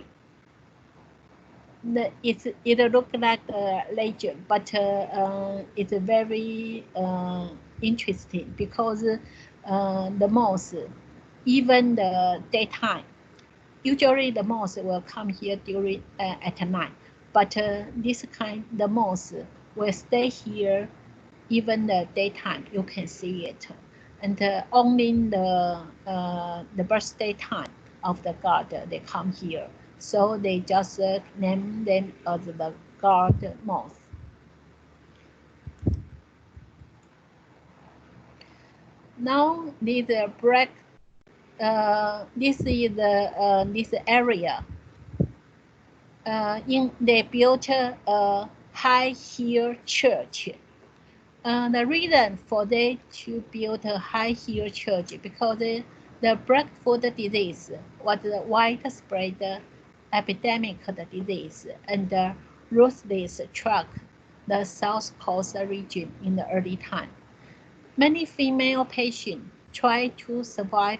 it looks like a legend, but it's very interesting because the moth, even the daytime, usually the moth will come here during at night, but the moth will stay here even the daytime. You can see it, and only the birthday time of the god they come here. So they just name them as the god moth. Now this break. This is this area. They built a high hill church. The reason for they to build a high hill church because the breakfast disease was a widespread epidemic disease and ruthless struck the South Coast region in the early time. Many female patients tried to survive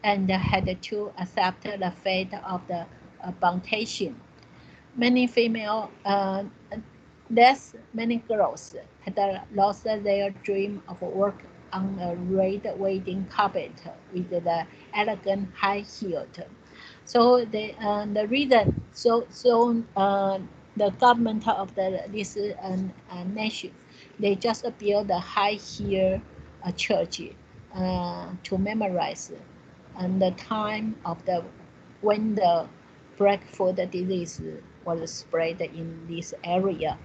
and had to accept the fate of the plantation. Many female many girls had lost their dream of work on a red wedding carpet with the elegant high heeled. So the reason the government of this nation they just build a high heel church to memorize and the time of the when the breakfast disease was spread in this area.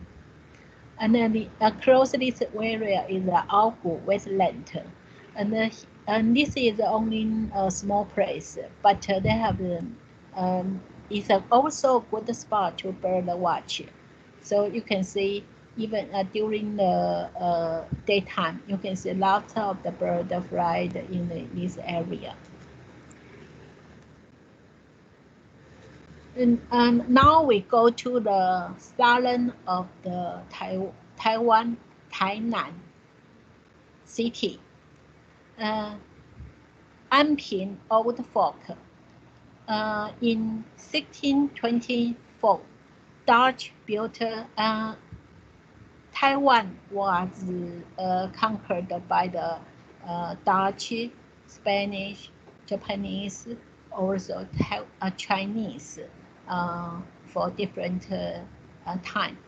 And then across this area is the Algu wetland. And this is only a small place, but they have it's also a good spot to bird watch. So you can see even during the daytime, you can see lots of the bird fly in this area. And now we go to the southern of the Taiwan, Tainan city. Anping Old Folk. In 1624, Dutch built Taiwan was conquered by the Dutch, Spanish, Japanese, also Chinese for different time.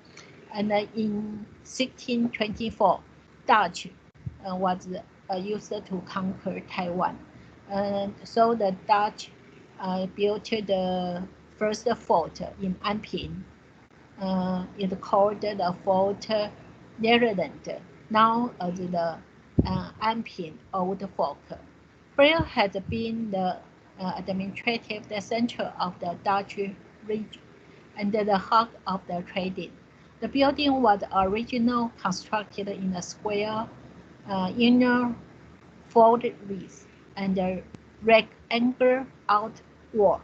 And in 1624, Dutch was used to conquer Taiwan. So the Dutch built the first fort in Anping. It's called the Fort Netherland, now as the Anping Old Folk. Where had been the administrative center of the Dutch region and the heart of the trading. The building was originally constructed in a square inner fortress and a rectangular outwall.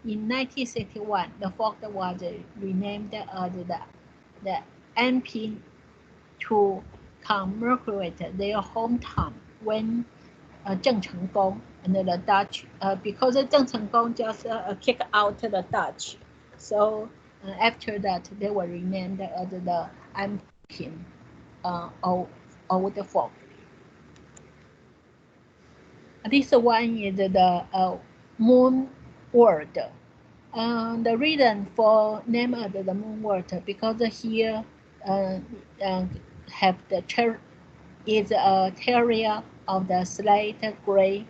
In 1961, the fort was renamed as the Anping to commemorate their hometown when Zheng Chenggong and the Dutch, because Zheng Chenggong just kicked out the Dutch. So after that, they were renamed as the Anping Old Folk. This one is the moon world. The reason for name of the moon world because here have the is a terrier of the slate gray.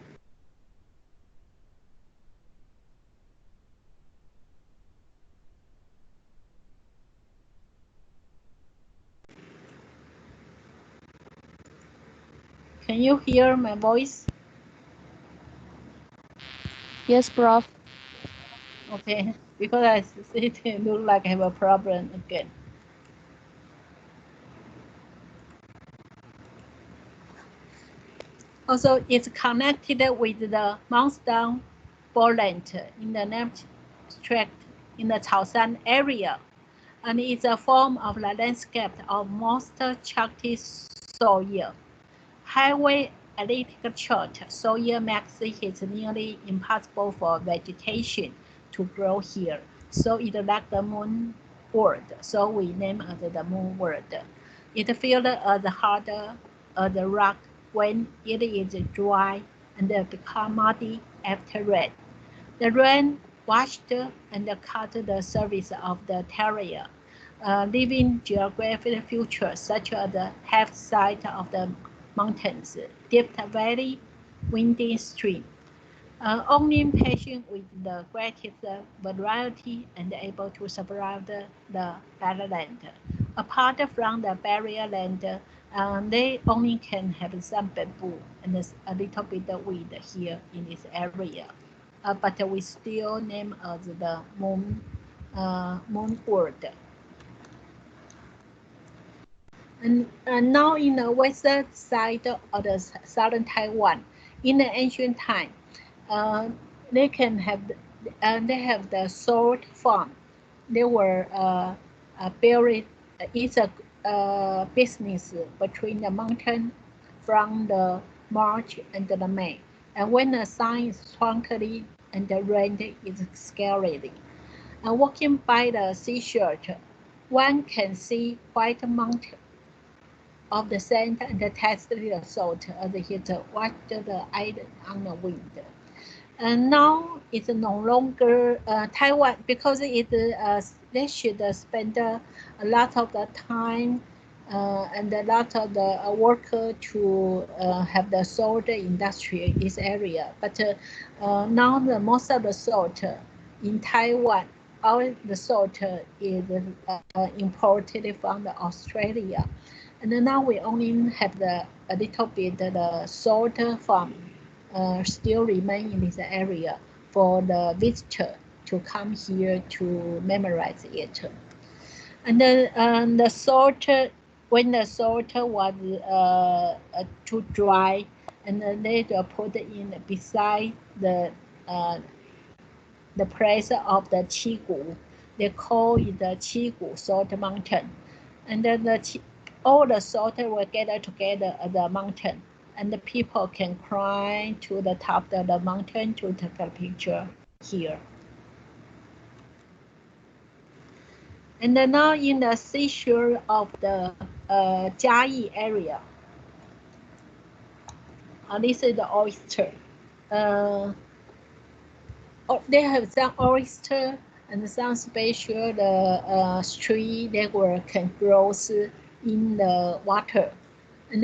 Can you hear my voice? Yes, Prof. Okay, because I see it look like I have a problem again. Also, it's connected with the Mountain Borland in the abstract in the Chaoshan area, and it's a form of the landscape of most chalky soil. Highway elliptic chart soil makes it nearly impossible for vegetation to grow here, so it like the moon world. So we name it the moon world. It feels as harder as the rock when it is dry and become muddy after rain. The rain washed and cut the surface of the terrier, leaving geographic features such as the half side of the mountains, deep valley, windy stream. Only patients with the greatest variety and able to survive the barren land. Apart from the barrier land, They only can have some bamboo and a little bit of weed here in this area. But we still name as the moon bird. And now in the western side of the southern Taiwan, in the ancient time, they can have they have the salt farm. They were buried. It's a business between the mountain from the March and the May. And when the sun is twinkling and the rain is scarily, walking by the seashore, one can see white mountain of the sand and the tasted the salt as it washed the island on the wind. And now it's no longer Taiwan because they should spend a lot of the time and a lot of the worker to have the salt industry in this area. But now the most of the salt in Taiwan, all the salt is imported from the Australia. And now we only have a little bit the salt farm still remain in this area for the visitor to come here to memorize it. And then the salt, when the salt was too dry, and then they put it in beside the place of the Qigu. They call it the Qigu Salt Mountain. And then all the salt will gather together at the mountain, and the people can climb to the top of the mountain to take a picture here. And then now in the seashore of the Jiayi area, this is the oyster. They have some oyster and some special tree that can grow in the water. And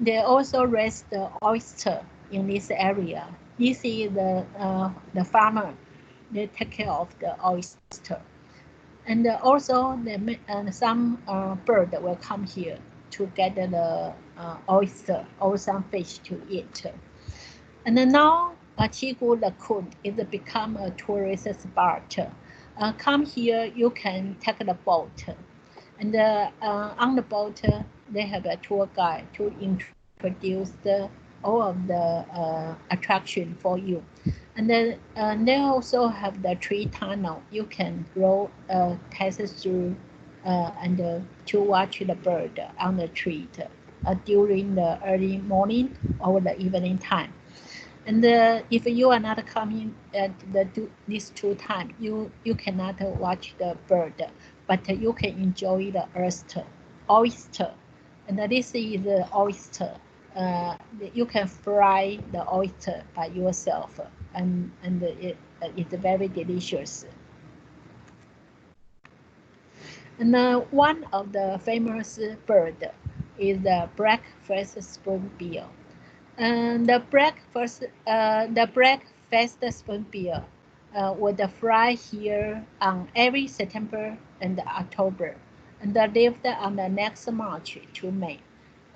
they also raise the oyster in this area. This is the farmer, they take care of the oyster. And also some bird will come here to get the oyster or some fish to eat. And then now Qigu Lagoon is become a tourist spot. Come here, you can take the boat. And on the boat, they have a tour guide to introduce all of the attraction for you. And then they also have the tree tunnel. You can go pass through and to watch the bird on the tree during the early morning or the evening time. And if you are not coming at these 2 times, you cannot watch the bird, but you can enjoy the oyster. And this is the oyster. You can fry the oyster by yourself, and it's very delicious. And one of the famous bird is the breakfast spoonbill. And the breakfast spoonbill would fly here on every September and October, and lived on the next March to May.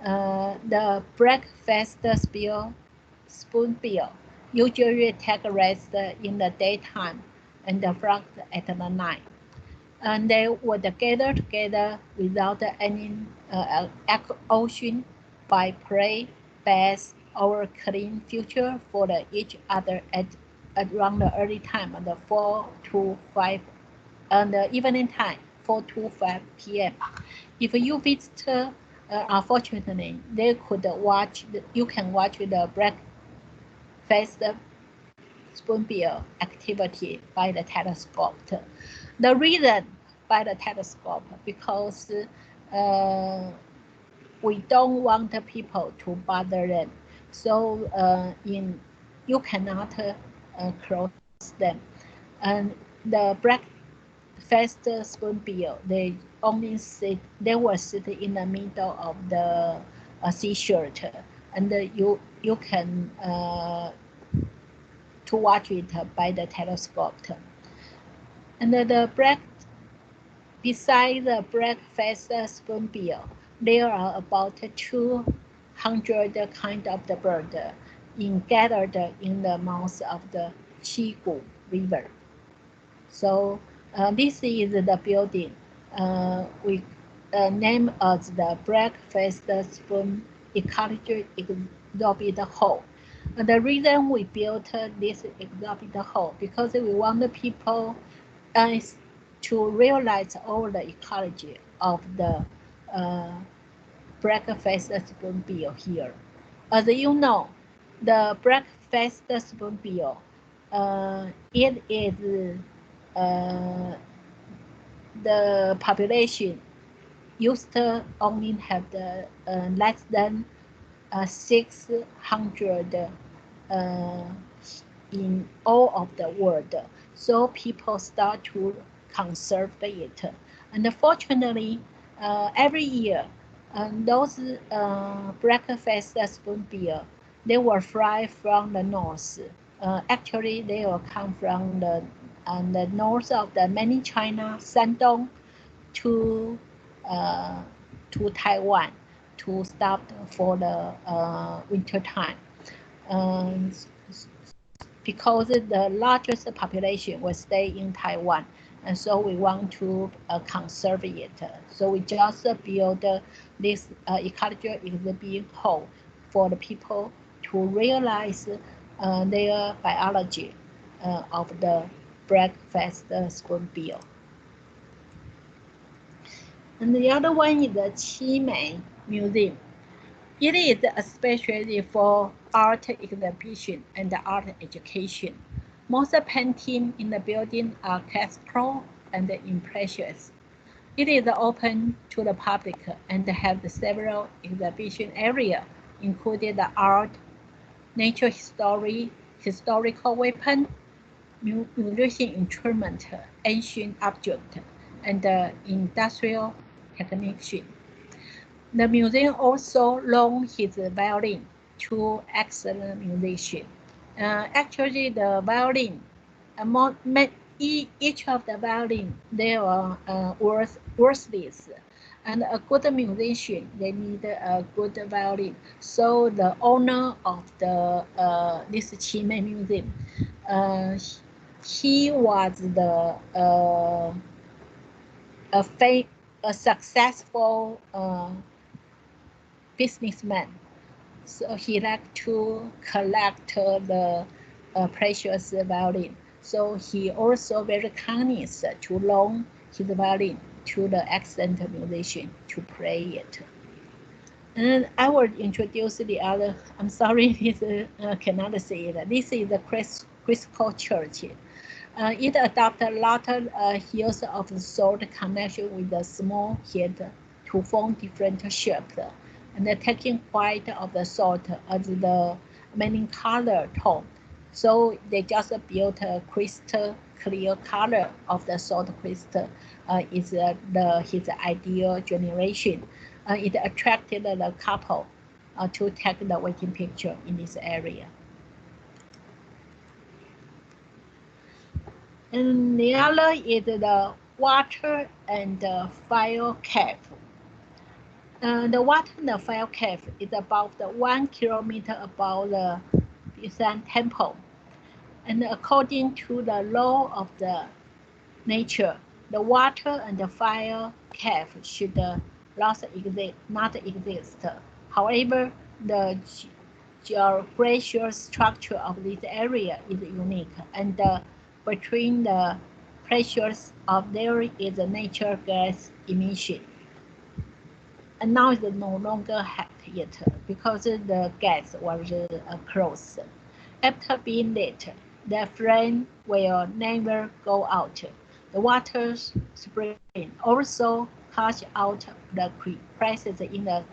The breakfast spoonbill usually take rest in the daytime and flock at the night. And they would gather together without any ocean by play, bath, or clean future for each other at around the early time of the 4 to 5 and the evening time 4 to 5 p.m. If you visit, unfortunately, they could watch. You can watch the breakfast spoonbill activity by the telescope. The reason by the telescope because we don't want the people to bother them. So you cannot close them. And the breakfast spoonbill, they will sit in the middle of the seashore, and you can to watch it by the telescope. And beside the breakfast spoonbill, there are about 200 kind of the bird gathered in the mouth of the Qigu River. So this is the building we name as the Breakfast Spoon Ecology Exhibit Hall. The reason we built this exhibit hall because we want the people to realize all the ecology of the breakfast spoonbill here. As you know, the breakfast spoonbill, it is the population used to only have the less than 600 in all of the world. So people start to conserve it. Unfortunately, every year, those breakfast spoonbill, they will fly from the north. Actually, they will come from the north of the mainland China, Shandong, to Taiwan to stop for the winter time. Because the largest population will stay in Taiwan, and so we want to conserve it. So we just build this ecological exhibit hall for the people to realize their biology of the breakfast spoonbill. And the other one is the Qimei Museum. It is especially for art exhibition and art education. Most paintings in the building are classical and impressionist. It is open to the public and has several exhibition areas, including the art, natural history, historical weapon, musician instrument, ancient object, and industrial technician. The museum also loaned his violin to excellent musicians. Actually, the violin, each of the violin, they are worthless. And a good musician, they need a good violin. So the owner of the this Qimei Museum, he was the a successful businessman. So he liked to collect the precious violin. So he also very kindness to loan his violin to the excellent musician to play it. And I will introduce the other. I'm sorry, this cannot say it. This is the Christian church. It adopted a lot of years of salt connection with the small head to form different shapes, and taking white of the salt as the main color tone. So they just built a crystal clear color of the salt crystal. Is his ideal generation. It attracted the couple to take the wedding picture in this area. And the other is the water and the fire cave. The water and the fire cave is about 1 kilometer above the Busan temple. And according to the law of the nature, the water and the fire cave should not exist. However, the geographical structure of this area is unique, and between the pressures of there is a natural gas emission. And now it's no longer hot yet because the gas was closed. After being lit, the flame will never go out. The water spring also cuts out the presses in the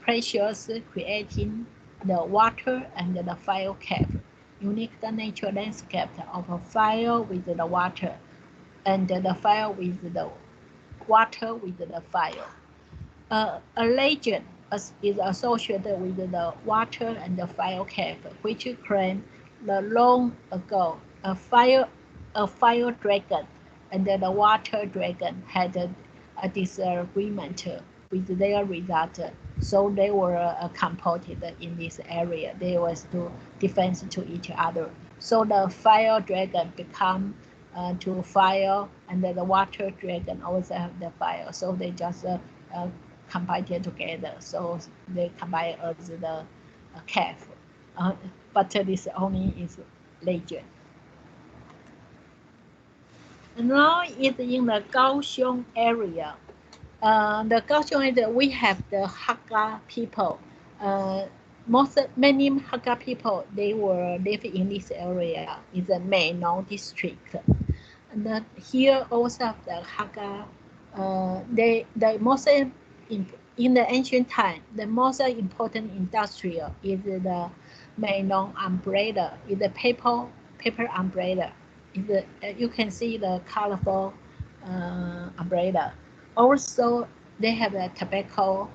pressures, creating the water and the fire cave. Unique the natural landscape of a fire with the water, and the fire with the water with the fire. A legend is associated with the water and the fire cave, which claimed that long ago a fire dragon and the water dragon had a disagreement with their result. So they were comported in this area. They was to defense to each other. So the fire dragon become to fire, and then the water dragon also have the fire. So they just combine together. So they combine as the calf. But this only is legend. And now it's in the Kaohsiung area. The Kaohsiung area, we have the Hakka people. Many Hakka people, they were living in this area, in the Mainong district. And here also have the Hakka. The most in the ancient time, the most important industrial is the Mainong umbrella, is the paper umbrella. You can see the colorful umbrella. Also, they have a tobacco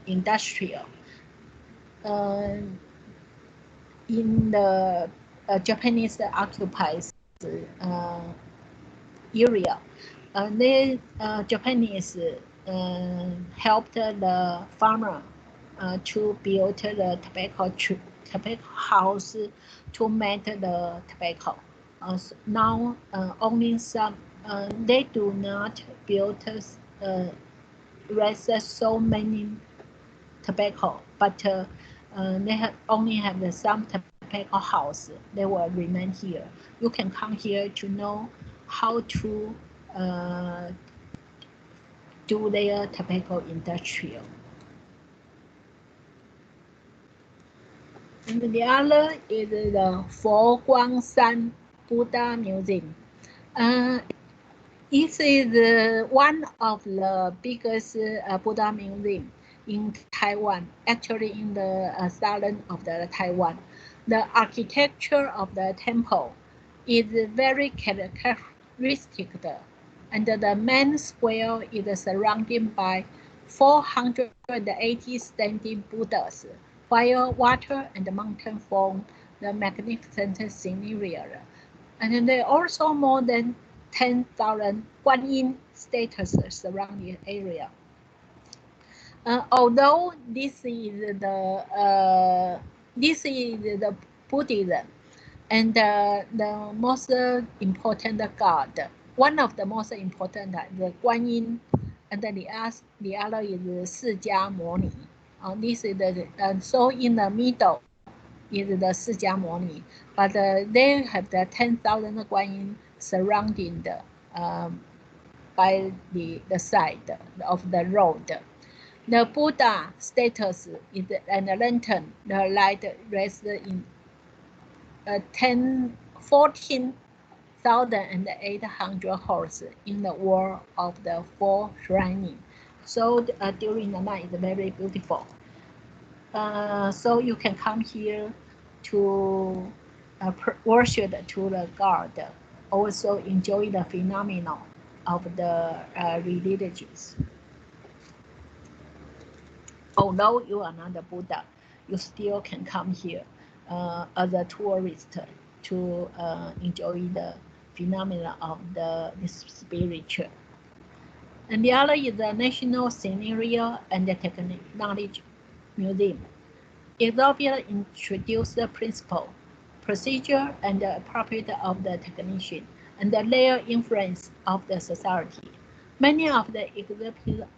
industrial. In the Japanese occupies area, Japanese helped the farmer to build the tobacco house to make the tobacco. Now only some they do not build so many tobacco, but they only have some tobacco house. They will remain here. You can come here to know how to do their tobacco industrial. And the other is the Foguangshan Buddha Museum. It is one of the biggest Buddha museum in Taiwan, actually in the southern of the Taiwan. The architecture of the temple is very characteristic, and the main square is surrounded by 480 standing Buddhas, while water and mountain form the magnificent scenery. And there are also more than 10,000 Guanyin statues surround the area. Although this is the Buddhism and the most important god, one of the most important, the Guanyin, and then the other is释迦牟尼. This is the so in the middle is the释迦牟尼, but they have the 10,000 Guanyin surrounding by the side of the road. The Buddha status is and the lantern, the light rests in 14,800 horses in the wall of the four shrines. So during the night, it's very beautiful. So you can come here to worship to the god, also enjoy the phenomenon of the religions. Although you are not a Buddha, you still can come here as a tourist to enjoy the phenomena of this spiritual. And the other is the National Scenario and the Technology Museum. Ethiopia introduced the principle, procedure, and the property of the technician, and their influence of the society. Many of the exhibits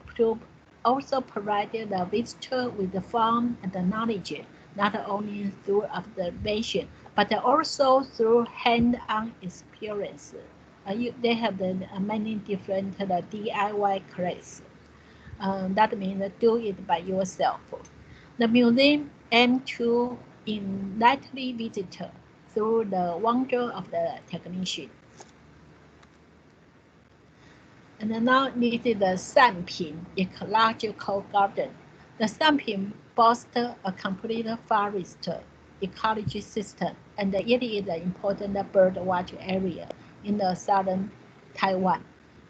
also provided the visitor with the fun and the knowledge, not only through observation, but also through hand-on experience. They have many different DIY classes. That means do it by yourself. The museum aims to enlighten visitors through the wonder of the technician. And now this is the Sanping Ecological Garden. The Sanping boasts a complete forest ecology system, and it is an important bird watch area in the southern Taiwan.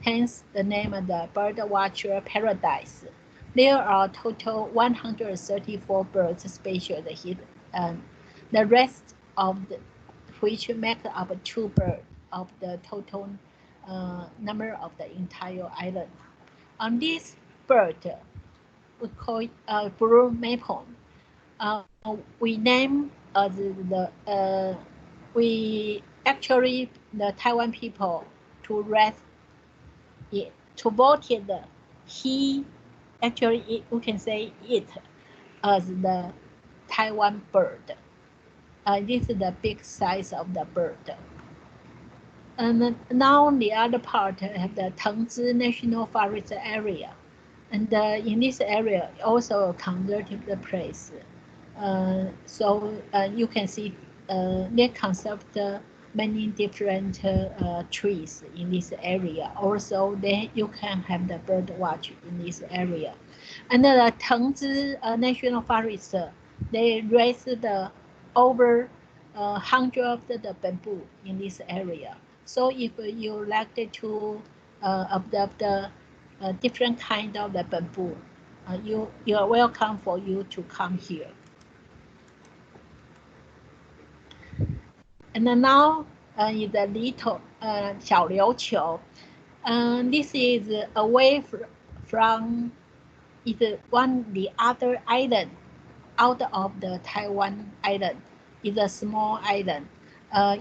Hence the name of the bird watcher paradise. There are total 134 bird species here, and the rest of which make up 2 birds of the total number of the entire island. On this bird, we call it blue maple. We name we actually the Taiwan people to raise it, to vote it. He actually we can say it as the Taiwan bird. This is the big size of the bird. And now the other part have the Tengzi National Forest area. And in this area also a conservative place. So you can see they conserve many different trees in this area. Also, you can have the bird watch in this area. And the Tengzi National Forest, they raised over 100 of the bamboo in this area. So if you like to observe the different kind of the bamboo, you are welcome for you to come here. And then now is the little 小琉球. This is away from the other island out of the Taiwan island. It's a small island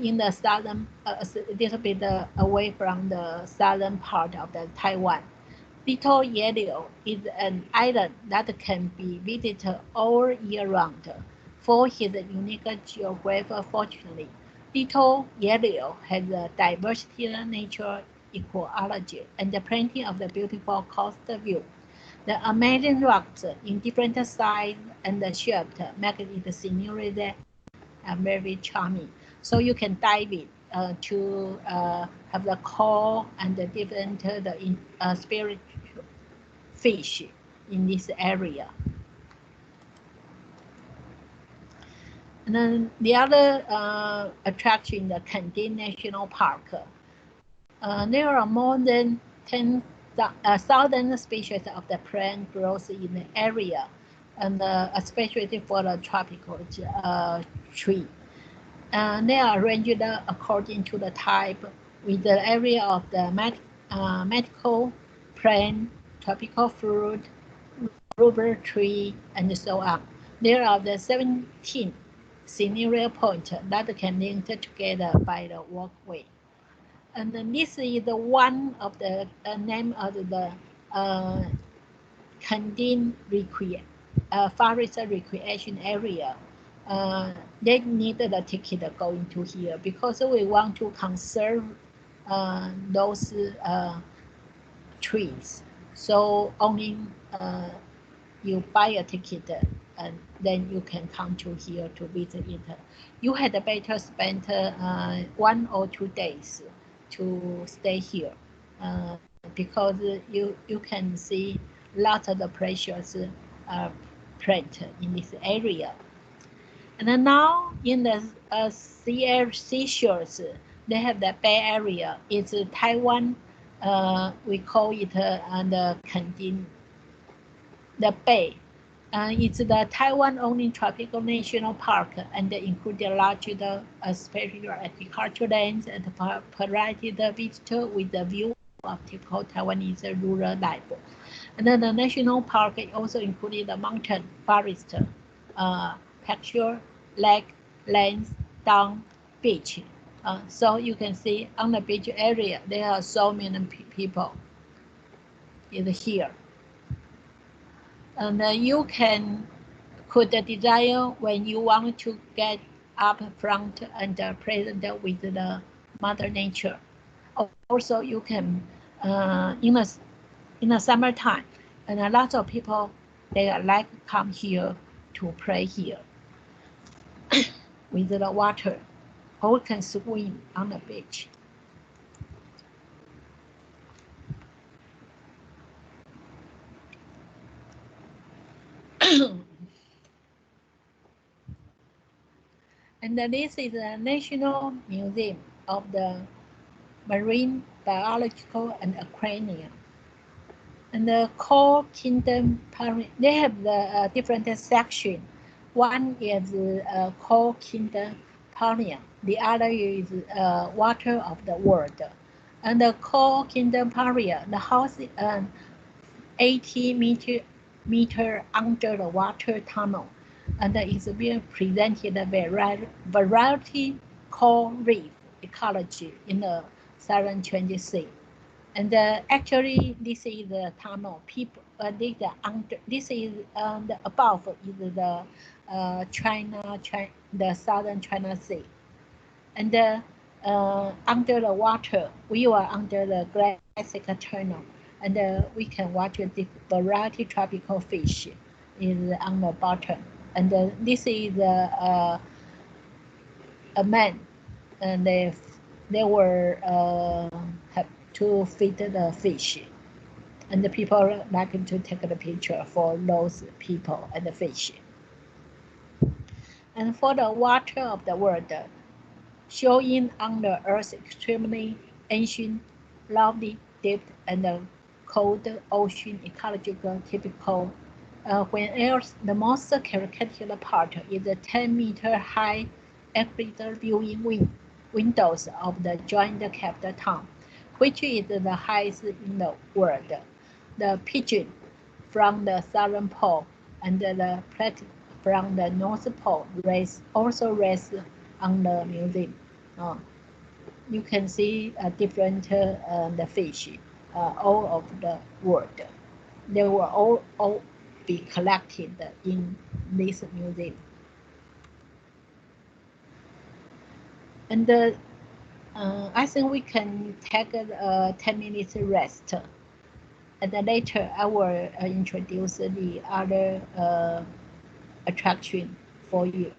in the southern, a little bit away from the southern part of the Taiwan. Little Yellow is an island that can be visited all year round. For his unique geography, fortunately, Little Yellow has a diversity nature ecology and plenty of the beautiful coast view. The amazing rocks in different sizes and shapes make it scenery that are very charming. So you can dive in to have the coral and the different spirit fish in this area. And then the other attraction, the Kenting National Park. There are more than 10,000 species of the plant growth in the area, and especially for the tropical tree. They are arranged according to the type, with the area of the medical plant, tropical fruit, rubber tree, and so on. There are the 17 scenario points that can link together by the walkway. And then this is the one of the name of the Kenting Forest Recreation Area. They need the ticket going to here because we want to conserve those trees. So only you buy a ticket and then you can come to here to visit it. You had better spend 1 or 2 days to stay here because you can see lots of the precious plant in this area. And then now in the seashores, they have the Bay Area. It's Taiwan. We call it the Kenting, the Bay. It's the Taiwan only tropical national park and includes large special agricultural lands and provided visitor with a view of typical Taiwanese rural life. And then the national park also included the mountain, forest, pasture, lake, lands, down, beach. So you can see on the beach area, there are so many people here. And you can put the desire when you want to get up front and present with the Mother Nature. Also, you can in the summertime, and a lot of people they like to come here to pray here with the water, or can swim on the beach. And this is the National Museum of the Marine Biological and Aquarium. And the Core Kingdom, they have the different sections. One is Core Kingdom Aquarium. The other is Water of the World. And the Core Kingdom Aquarium, the house 80 meter under the water tunnel, and it's being presented a variety coral reef ecology in the Southern China Sea. And actually, this is the tunnel. People, this is the above is the the Southern China Sea, and under the water, we were under the glacial tunnel, and we can watch the variety tropical fish is on the bottom. And this is a man, and they were have to feed the fish, and the people like to take the picture for those people and the fish. And for the water of the world, showing on the Earth's extremely ancient, lovely, deep, and cold ocean ecological typical. Whereas the most characteristic part is the 10-meter high equator viewing windows of the joint capital town, which is the highest in the world. The pigeon from the southern pole and the planet from the north pole also rest on the museum. You can see different the fish all over the world. They will all be collected in this museum. And I think we can take a 10 minutes rest. And then later I will introduce the other attraction for you.